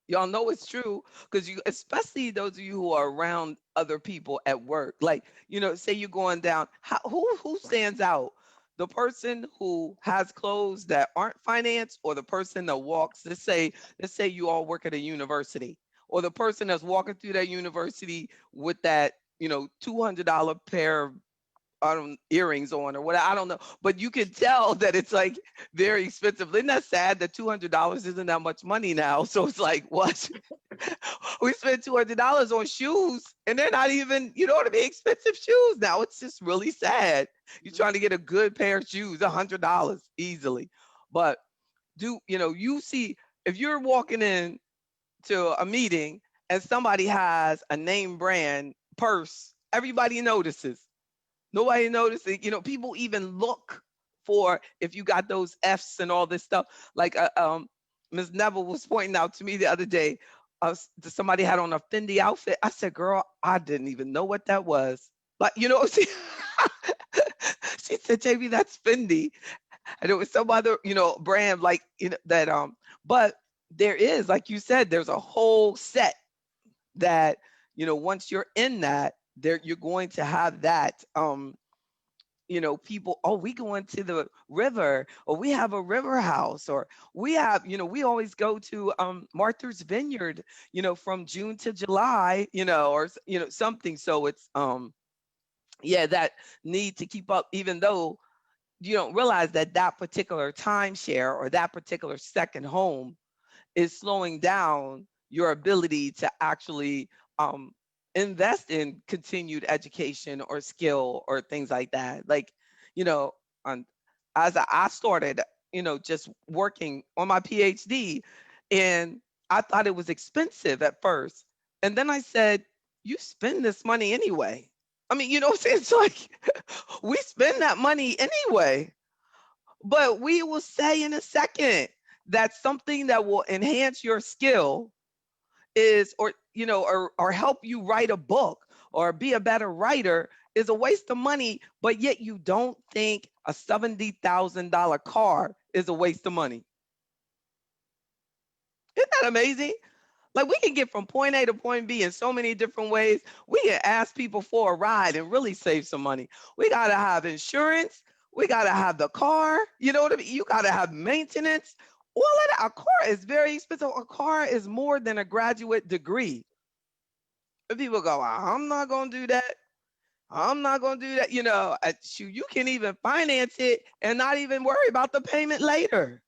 Y'all know it's true because you, especially those of you who are around other people at work. Like, say you're going down. Who stands out? The person who has clothes that aren't financed, or the person that walks. Let's say you all work at a university, or the person that's walking through that university with that $200 pair of earrings on or what, I don't know, but you can tell that it's like very expensive. Isn't that sad that $200 isn't that much money now? So it's like, what? We spent $200 on shoes and they're not even, you know what I mean, expensive shoes now. It's just really sad. You're trying to get a good pair of shoes, $100 easily. But you see, if you're walking in to a meeting and somebody has a name brand purse, everybody notices. Nobody noticing. People even look for if you got those F's and all this stuff. Like Ms. Neville was pointing out to me the other day. Somebody had on a Fendi outfit. I said, "Girl, I didn't even know what that was." Like, she said, "JB, that's Fendi," and it was some other, brand like that. But there is, like you said, there's a whole set that once you're in that, there you're going to have that. People, oh, we going to the river, or we have a river house, or we have, we always go to Martha's Vineyard, from June to July, or something. So it's yeah, that need to keep up, even though you don't realize that that particular timeshare or that particular second home is slowing down your ability to actually um, invest in continued education or skill or things like that. Like, you know, on, as I started, just working on my PhD, and I thought it was expensive at first. And then I said, you spend this money anyway. I mean, what I'm saying? It's like we spend that money anyway. But we will say in a second that something that will enhance your skill is, or or help you write a book or be a better writer is a waste of money, but yet you don't think a $70,000 car is a waste of money. Isn't that amazing? Like we can get from point A to point B in so many different ways. We can ask people for a ride and really save some money. We got to have insurance. We got to have the car. You know what I mean? You got to have maintenance. All of that. A car is very expensive. A car is more than a graduate degree. And people go, I'm not going to do that. I'm not going to do that. Shoot, you can even finance it and not even worry about the payment later.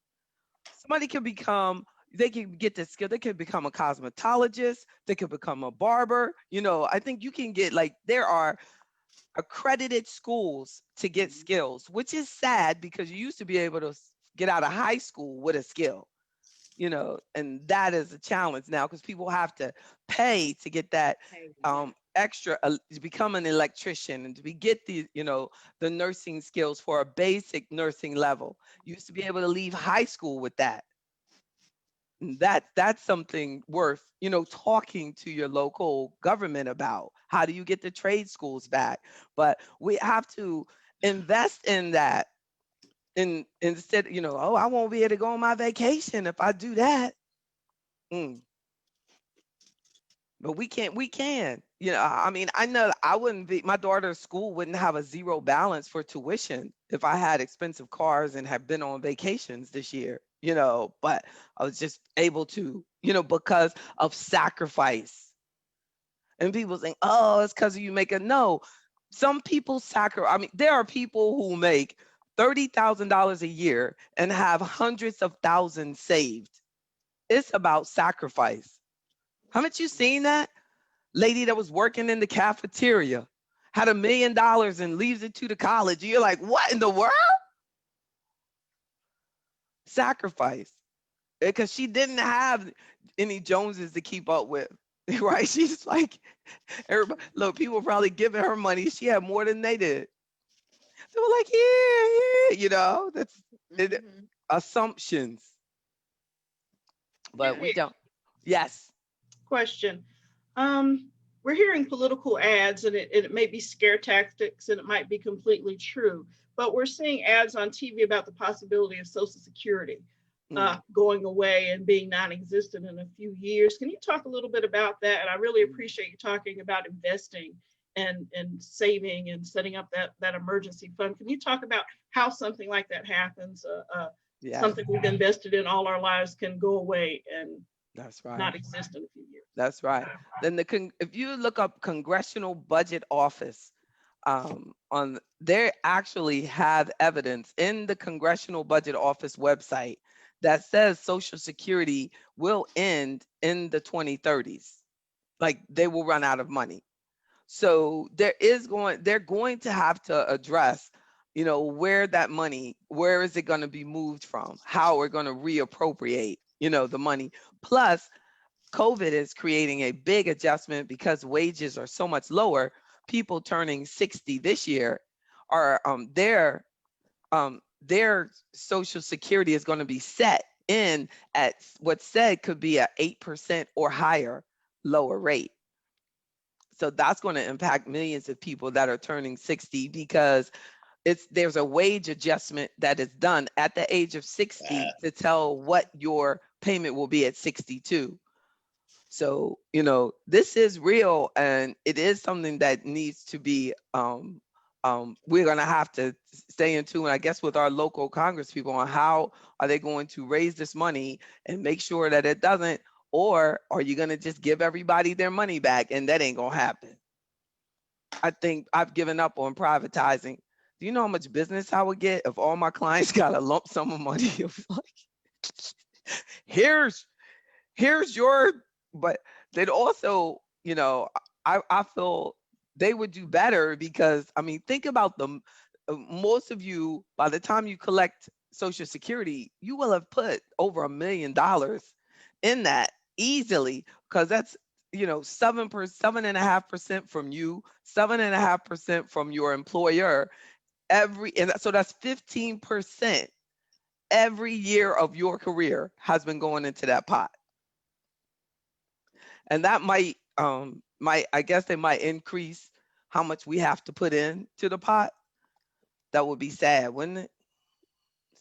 Somebody can become, they can get the skill, they can become a cosmetologist, they could become a barber. I think you can get, like, there are accredited schools to get skills, which is sad because you used to be able to get out of high school with a skill. And that is a challenge now because people have to pay to get that extra to become an electrician and to get the nursing skills for a basic nursing level. You used to be able to leave high school with that. And that's something worth talking to your local government about. How do you get the trade schools back? But we have to invest in that. Instead, oh, I won't be able to go on my vacation if I do that. Mm. But we can't. We can. I mean, I know I wouldn't be. My daughter's school wouldn't have a zero balance for tuition if I had expensive cars and had been on vacations this year. But I was just able to, because of sacrifice. And people think, oh, it's because you make a no. Some people sacrifice. I mean, there are people who make $30,000 a year and have hundreds of thousands saved. It's about sacrifice. Haven't you seen that? Lady that was working in the cafeteria had $1 million and leaves it to the college. You're like, what in the world? Sacrifice. Because she didn't have any Joneses to keep up with. Right? She's like, everybody, look, people probably giving her money. She had more than they did. They were like, yeah, that's assumptions. But we don't. Yes. Question. We're hearing political ads, and it may be scare tactics, and it might be completely true, but we're seeing ads on TV about the possibility of Social Security going away and being non-existent in a few years. Can you talk a little bit about that? And I really appreciate you talking about investing and saving and setting up that emergency fund. Can you talk about how something like that happens? Something we've invested in all our lives can go away and that's right. not exist in a few years. That's right. Then if you look up Congressional Budget Office, they actually have evidence in the Congressional Budget Office website that says Social Security will end in the 2030s. Like they will run out of money. So they're going to have to address, where that money, where is it going to be moved from? How we're going to reappropriate, the money. Plus, COVID is creating a big adjustment because wages are so much lower. People turning 60 this year are their Social Security is going to be set in at what's said could be a 8% or higher lower rate. So that's going to impact millions of people that are turning 60 because there's a wage adjustment that is done at the age of 60 to tell what your payment will be at 62. So, this is real and it is something that needs to be, we're going to have to stay in tune, I guess, with our local Congress people on how are they going to raise this money and make sure that it doesn't, or are you going to just give everybody their money back? And that ain't going to happen. I think I've given up on privatizing. Do you know how much business I would get if all my clients got a lump sum of money? here's your, but they'd also, I feel they would do better because, I mean, think about them. Most of you, by the time you collect Social Security, you will have put over $1 million in that easily because that's, 7.5% from you, 7.5% from your employer, and so that's 15% every year of your career has been going into that pot. And that might I guess they might increase how much we have to put in to the pot. That would be sad, wouldn't it?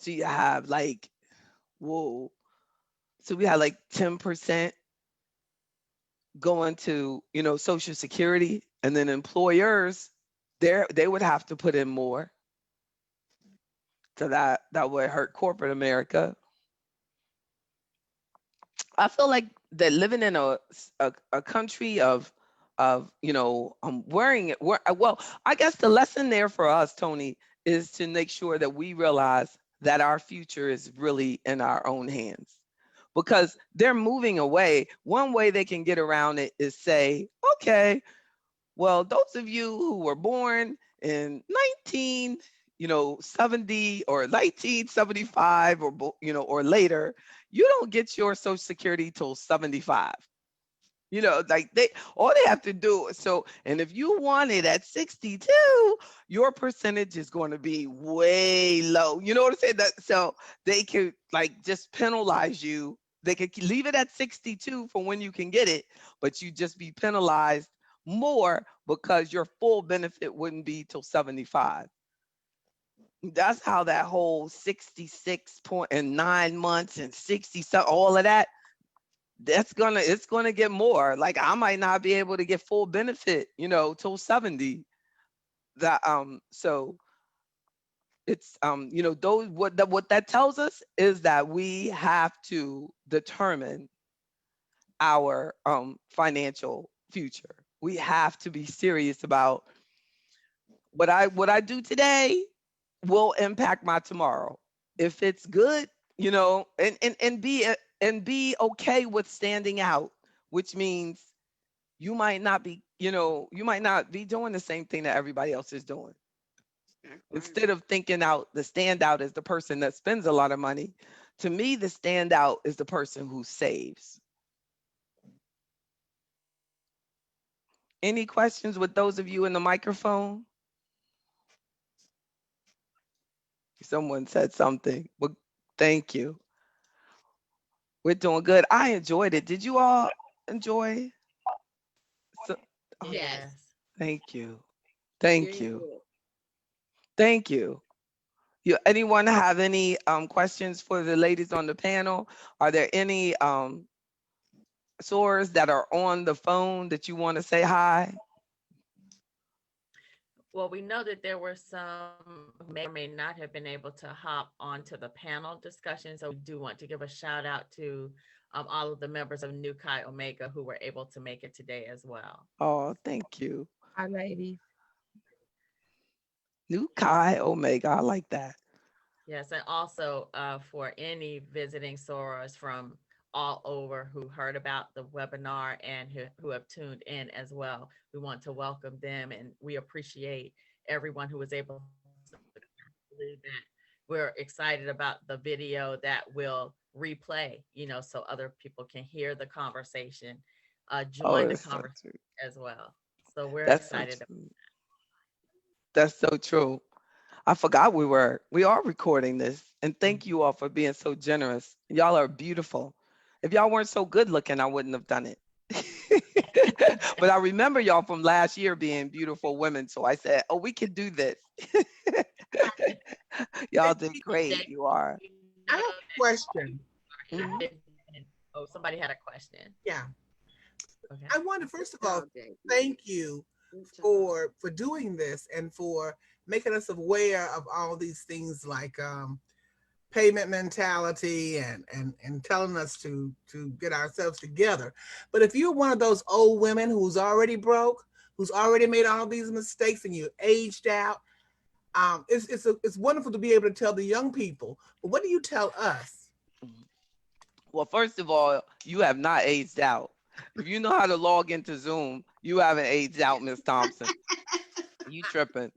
So you have like, whoa. So we had like 10%, going to, Social Security, and then employers, they would have to put in more. So that would hurt corporate America. I feel like that living in a country of worrying it. Well, I guess the lesson there for us, Tony, is to make sure that we realize that our future is really in our own hands, because they're moving away. One way they can get around it is say, okay, well, those of you who were born in 1970 or 1975 or later, you don't get your Social Security till 75. Like all they have to do. So, and if you want it at 62, your percentage is going to be way low. You know what I'm saying? So they could like just penalize you. They could leave it at 62 for when you can get it, but you just be penalized more because your full benefit wouldn't be till 75. That's how that whole 66.9 months and 60, so all of that, it's gonna get more. Like I might not be able to get full benefit, till 70. So it's those what that tells us is that we have to determine our financial future. We have to be serious about what I do today will impact my tomorrow. If it's good, and be okay with standing out, which means you might not be doing the same thing that everybody else is doing. Instead of thinking out the standout is the person that spends a lot of money, to me the standout is the person who saves. Any questions with those of you in the microphone? Someone said something. Well, thank you. We're doing good. I enjoyed it. Did you all enjoy? So, oh, Yes. thank you. Thank you. Thank you. Anyone have any questions for the ladies on the panel? Are there any sorors that are on the phone that you want to say hi? Well, we know that there were some who may or may not have been able to hop onto the panel discussion. So we do want to give a shout out to all of the members of New Chi Omega who were able to make it today as well. Oh, thank you. Hi, ladies. New Chi Omega. I like that. Yes, and also for any visiting sorors from all over who heard about the webinar and who have tuned in as well. We want to welcome them, and we appreciate everyone who was able to believe that. We're excited about the video that will replay, so other people can hear the conversation, Oh, join the that's so conversation true. as well. So we're That's so excited. true. That's so true. I forgot we are recording this. And thank you all for being so generous. Y'all are beautiful. If y'all weren't so good looking, I wouldn't have done it. But I remember y'all from last year being beautiful women. So I said, oh, we can do this. Y'all did great. You are. I have a question. Mhm. Oh, somebody had a question. Yeah. Okay. I want to first of all thank you for doing this and for making us aware of all these things like payment mentality and telling us to get ourselves together. But if you're one of those old women who's already broke, who's already made all these mistakes and you're aged out, it's wonderful to be able to tell the young people. But what do you tell us? Well, first of all, you have not aged out. If you know how to log into Zoom, you haven't aged out, Miss Thompson. You tripping.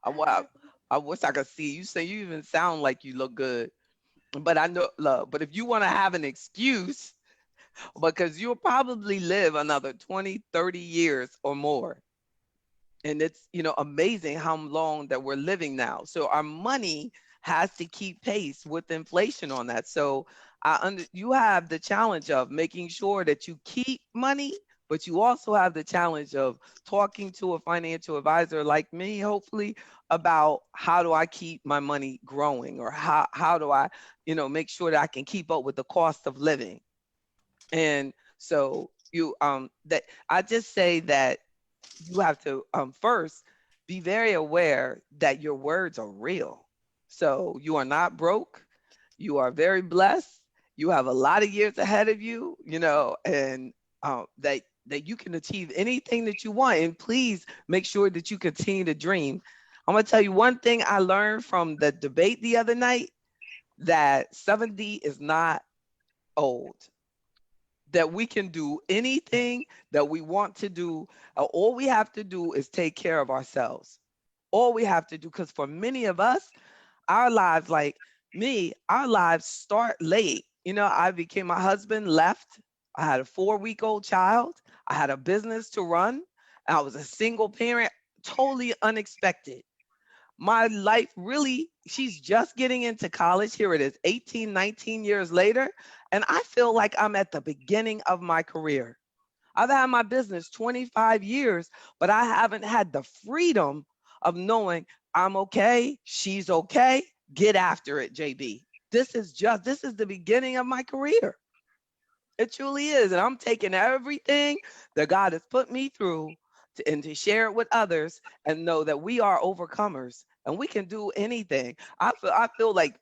Wow. I wish I could see you. Say you even sound like you look good. But I know, love. But if you want to have an excuse, because you'll probably live another 20, 30 years or more. And it's, amazing how long that we're living now. So our money has to keep pace with inflation on that. So you have the challenge of making sure that you keep money, but you also have the challenge of talking to a financial advisor like me, hopefully, about how do I keep my money growing, or how do I, make sure that I can keep up with the cost of living. And so that I just say that you have to first be very aware that your words are real. So you are not broke. You are very blessed. You have a lot of years ahead of you, and that you can achieve anything that you want. And please make sure that you continue to dream. I'm gonna tell you one thing I learned from the debate the other night, that 70 is not old, that we can do anything that we want to do. All we have to do is take care of ourselves. All we have to do, because for many of us, our lives, like me, our lives start late. I became, my husband left. I had a 4-week-old child. I had a business to run. I was a single parent, totally unexpected. My life really, she's just getting into college. Here it is, 18, 19 years later. And I feel like I'm at the beginning of my career. I've had my business 25 years, but I haven't had the freedom of knowing I'm okay, she's okay, get after it, JB. This is the beginning of my career. It truly is. And I'm taking everything that God has put me through and to share it with others and know that we are overcomers and we can do anything. I feel like,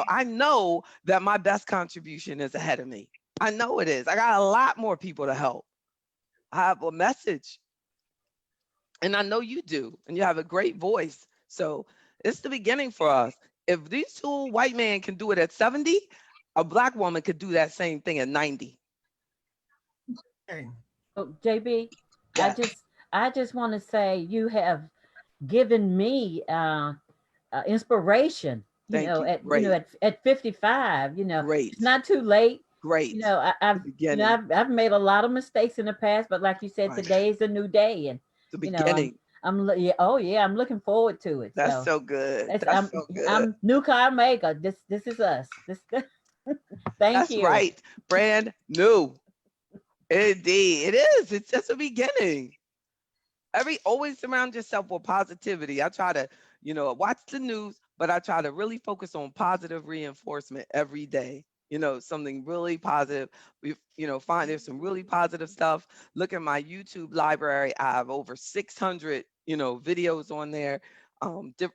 I know that my best contribution is ahead of me. I know it is. I got a lot more people to help. I have a message, and I know you do, and you have a great voice. So it's the beginning for us. If these two white men can do it at 70, a Black woman could do that same thing at 90. Okay. Oh, JB, I Yeah. just I just want to say you have given me inspiration. Thank you. At Great. at 55, it's Great. not too late. Great. The I've beginning. I've made a lot of mistakes in the past, but like you said, Right. today is a new day, and The you know I'm beginning. yeah, oh yeah, I'm looking forward to it. That's So so good. that's That's so good. I'm new car maker. This is us. This thank That's you. right. Brand new. Indeed. It is. It's just a beginning. Always surround yourself with positivity. I try to, watch the news, but I try to really focus on positive reinforcement every day. Something really positive. Find there's some really positive stuff. Look at my YouTube library. I have over 600, videos on there,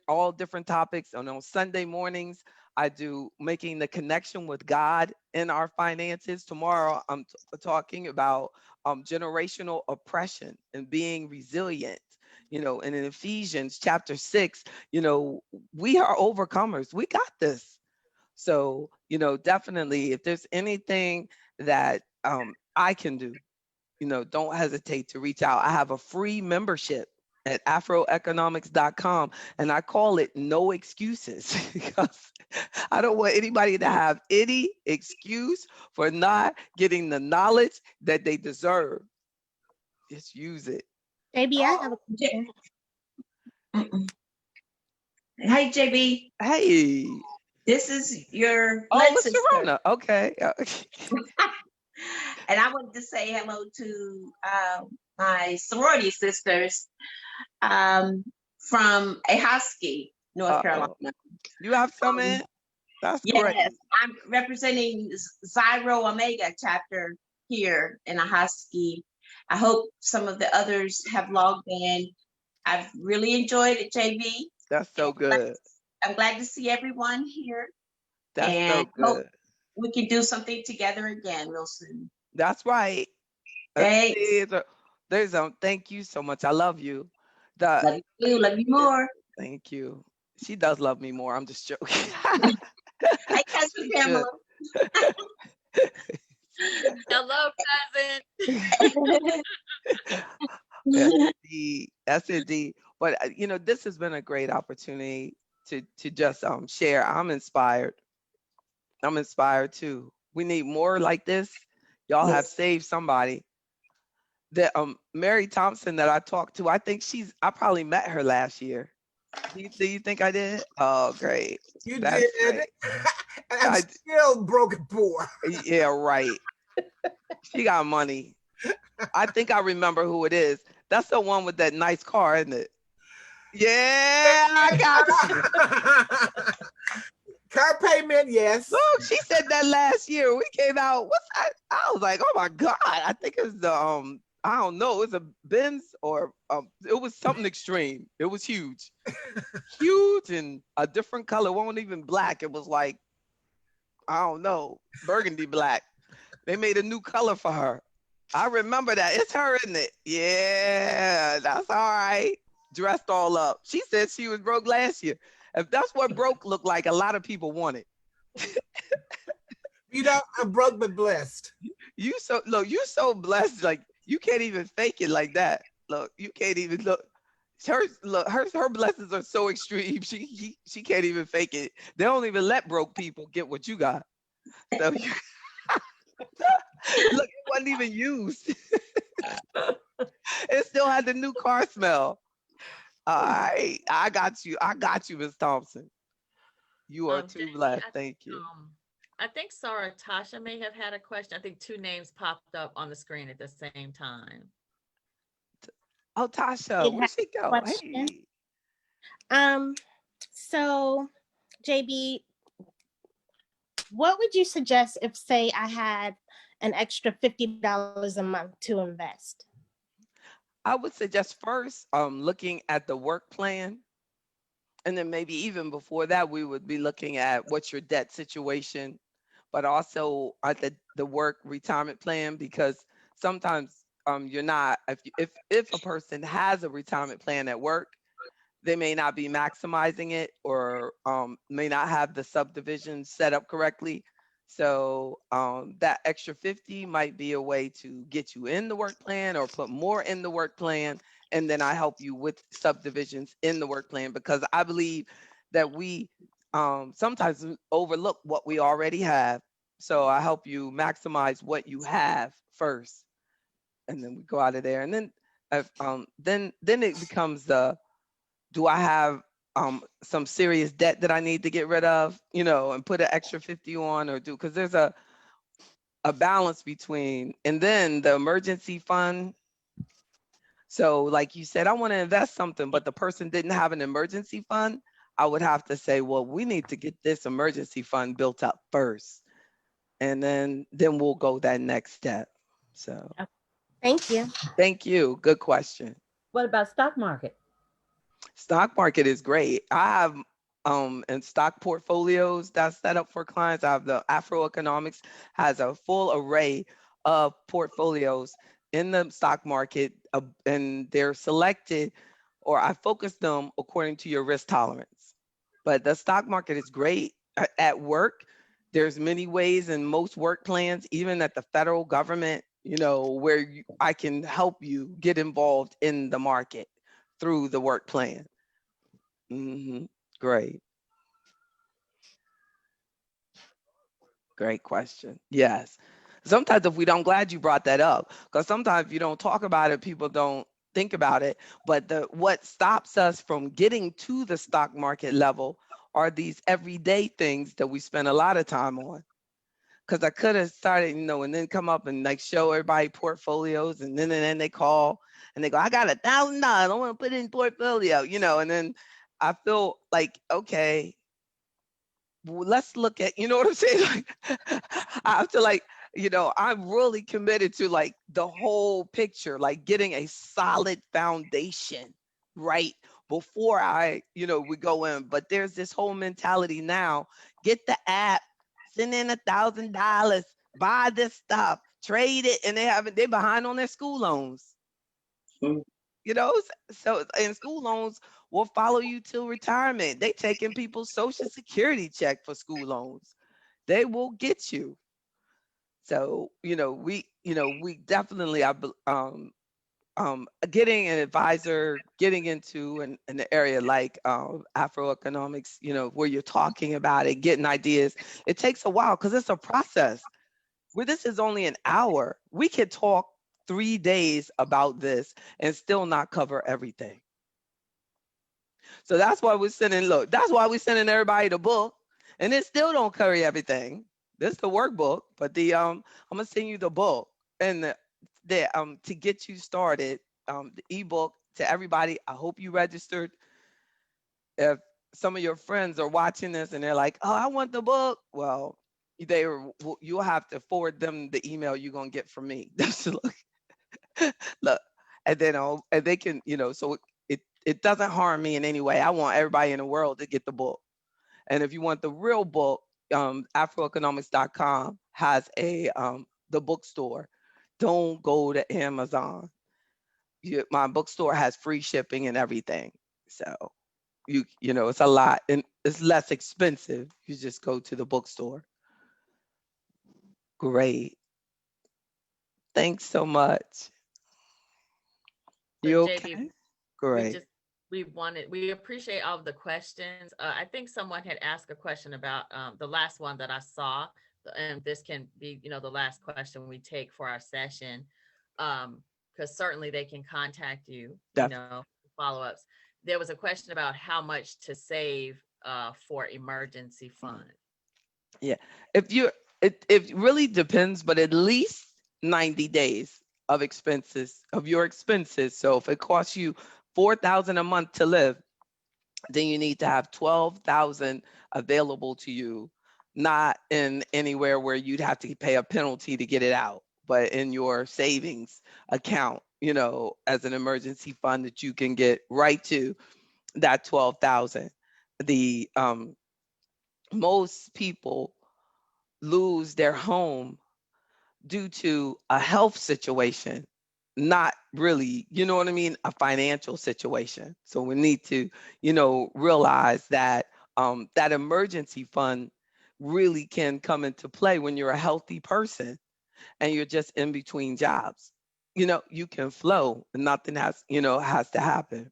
all different topics. And on Sunday mornings, I do making the connection with God in our finances. Tomorrow, I'm talking about generational oppression and being resilient. And in Ephesians chapter 6, we are overcomers. We got this. So, definitely, if there's anything that I can do, don't hesitate to reach out. I have a free membership at AfroEconomics.com, and I call it No Excuses because I don't want anybody to have any excuse for not getting the knowledge that they deserve. Just use it. JB, I have a J- question. Hey, JB, Hey. this is your Oh, blood Miss sister. Sharona. Okay. And I wanted to say hello to my sorority sisters from Ahoskie, North Carolina. You have some in? That's great. Yes, I'm representing Zyro Omega chapter here in Ahoskie. I hope some of the others have logged in. I've really enjoyed it, JB. That's so good. I'm glad to see everyone here. That's and so hope good. we can do something together again real soon. That's right. Thanks. Thank you so much. I love you. Love you more. Thank you. She does love me more. I'm just joking. Hey, cousin Pamela. Hello, cousin. That's indeed. But this has been a great opportunity to just share. I'm inspired. I'm inspired too. We need more like this. Y'all have saved somebody. The Mary Thompson that I talked to, I think I probably met her last year. Do you think I did? Oh, great. You That's did. great. And I'm still broken poor. Yeah, right. She got money. I think I remember who it is. That's the one with that nice car, isn't it? Yeah, I got you. Car payment, yes. Look, she said that last year. We came out. What's that? I was like, oh my God. I think it was the I don't know, it was a Benz or it was something extreme. It was huge. Huge and a different color. It wasn't even black. It was like, I don't know, burgundy black. They made a new color for her. I remember that. It's her, isn't it? Yeah, that's all right. Dressed all up. She said she was broke last year. If that's what broke looked like, a lot of people want it. You know, I'm broke but blessed. You so blessed. Like you can't even fake it like that. Look, you can't even look. Her blessings are so extreme. She can't even fake it. They don't even let broke people get what you got. So you, look, it wasn't even used. It still had the new car smell. All right, I got you. I got you, Miss Thompson. You are too Jackie, blessed. Thank you. I think Sarah Tasha may have had a question. I think two names popped up on the screen at the same time. Oh, Tasha, where'd she go? Question. Hey. So JB, what would you suggest if, say, I had an extra $50 a month to invest? I would suggest first looking at the work plan. And then maybe even before that, we would be looking at what's your debt situation, but also at the work retirement plan, because sometimes you're not, if a person has a retirement plan at work, they may not be maximizing it or may not have the subdivision set up correctly. So that extra 50 might be a way to get you in the work plan or put more in the work plan. And then I help you with subdivisions in the work plan, because I believe that we sometimes overlook what we already have. So I help you maximize what you have first, and then we go out of there. And then then it becomes the, do I have some serious debt that I need to get rid of, and put an extra 50 on, or do, because there's a balance between, and then the emergency fund. So like you said, I want to invest something, but the person didn't have an emergency fund. I would have to say, well, we need to get this emergency fund built up first, and then we'll go that next step. So Thank you. thank you. Good question. What about stock market? Stock market is great. I have and stock portfolios that's set up for clients. I have the AfroEconomics has a full array of portfolios in the stock market, and they're selected, or I focus them according to your risk tolerance. But the stock market is great at work. There's many ways in most work plans, even at the federal government, where I can help you get involved in the market through the work plan. Great. Great question. Yes. Sometimes if we don't, glad you brought that up, because sometimes if you don't talk about it, people don't think about it. But what stops us from getting to the stock market level are these everyday things that we spend a lot of time on. Because I could have started, and then come up and like show everybody portfolios, and then they call and they go, I got $1,000. I want to put it in portfolio, and then I feel like, okay, well, let's look at, you know what I'm saying? Like, I have to like, I'm really committed to like the whole picture, like getting a solid foundation, right? Before we go in. But there's this whole mentality now, get the app, send in $1,000, buy this stuff, trade it, and they behind on their school loans. So and school loans will follow you till retirement. They taking people's social security check for school loans. They will get you. So we definitely getting an advisor, getting into an area like AfroEconomics, where you're talking about it, getting ideas. It takes a while because it's a process. Where this is only an hour, we could talk 3 days about this and still not cover everything. So that's why that's why we're sending everybody the book, and it still don't cover everything. This is the workbook, but I'm gonna send you the book and to get you started, the ebook to everybody. I hope you registered. If some of your friends are watching this and they're like, "Oh, I want the book." Well, you'll have to forward them the email you're gonna get from me. Look, look, and then and they can, so it doesn't harm me in any way. I want everybody in the world to get the book. And if you want the real book, AfroEconomics.com has the bookstore. Don't go to Amazon. My bookstore has free shipping and everything. So it's a lot and it's less expensive. You just go to the bookstore. Great. Thanks so much. So You JB, okay? we Great. just we appreciate all of the questions. I think someone had asked a question about the last one that I saw, and this can be the last question we take for our session, because certainly they can contact you, follow-ups. There was a question about how much to save for emergency fund. Yeah. If you it really depends, but at least 90 days of your expenses. So if it costs you 4,000 a month to live, then you need to have 12,000 available to you, not in anywhere where you'd have to pay a penalty to get it out, but in your savings account, as an emergency fund that you can get right to that 12,000. The Most people lose their home due to a health situation, not really, you know what I mean, a financial situation. So we need to, realize that that emergency fund really can come into play when you're a healthy person and you're just in between jobs. You can flow and nothing has to happen.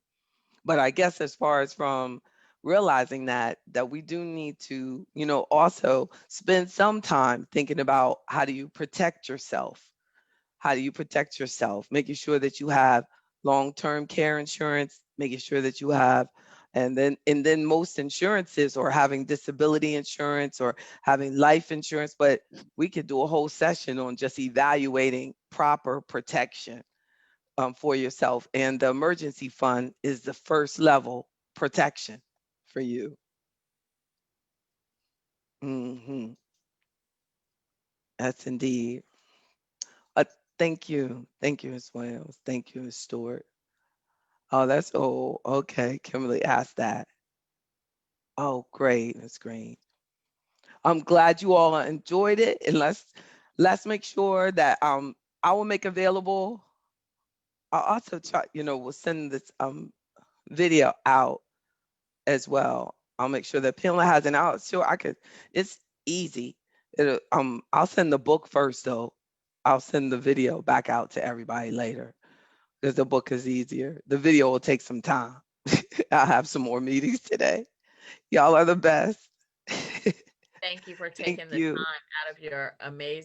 But I guess as far as from realizing that we do need to, also spend some time thinking about how do you protect yourself? How do you protect yourself? Making sure that you have long-term care insurance, making sure that you have and then most insurances or having disability insurance or having life insurance, but we could do a whole session on just evaluating proper protection for yourself. And the emergency fund is the first level protection for you. Hmm. That's indeed. Uh, Thank you. Thank you, Ms. Wales. Thank you, Ms. Stewart. Oh, okay. Kimberly asked that. Oh, great. That's great. I'm glad you all enjoyed it. And let's make sure that I will make available. I'll also try, we'll send this video out as well. I'll make sure that Pamela has an out. Sure, it's easy. I'll send the book first though. I'll send the video back out to everybody later because the book is easier. The video will take some time. I'll have some more meetings today. Y'all are the best. Thank you for Thank taking the you. time out of your amazing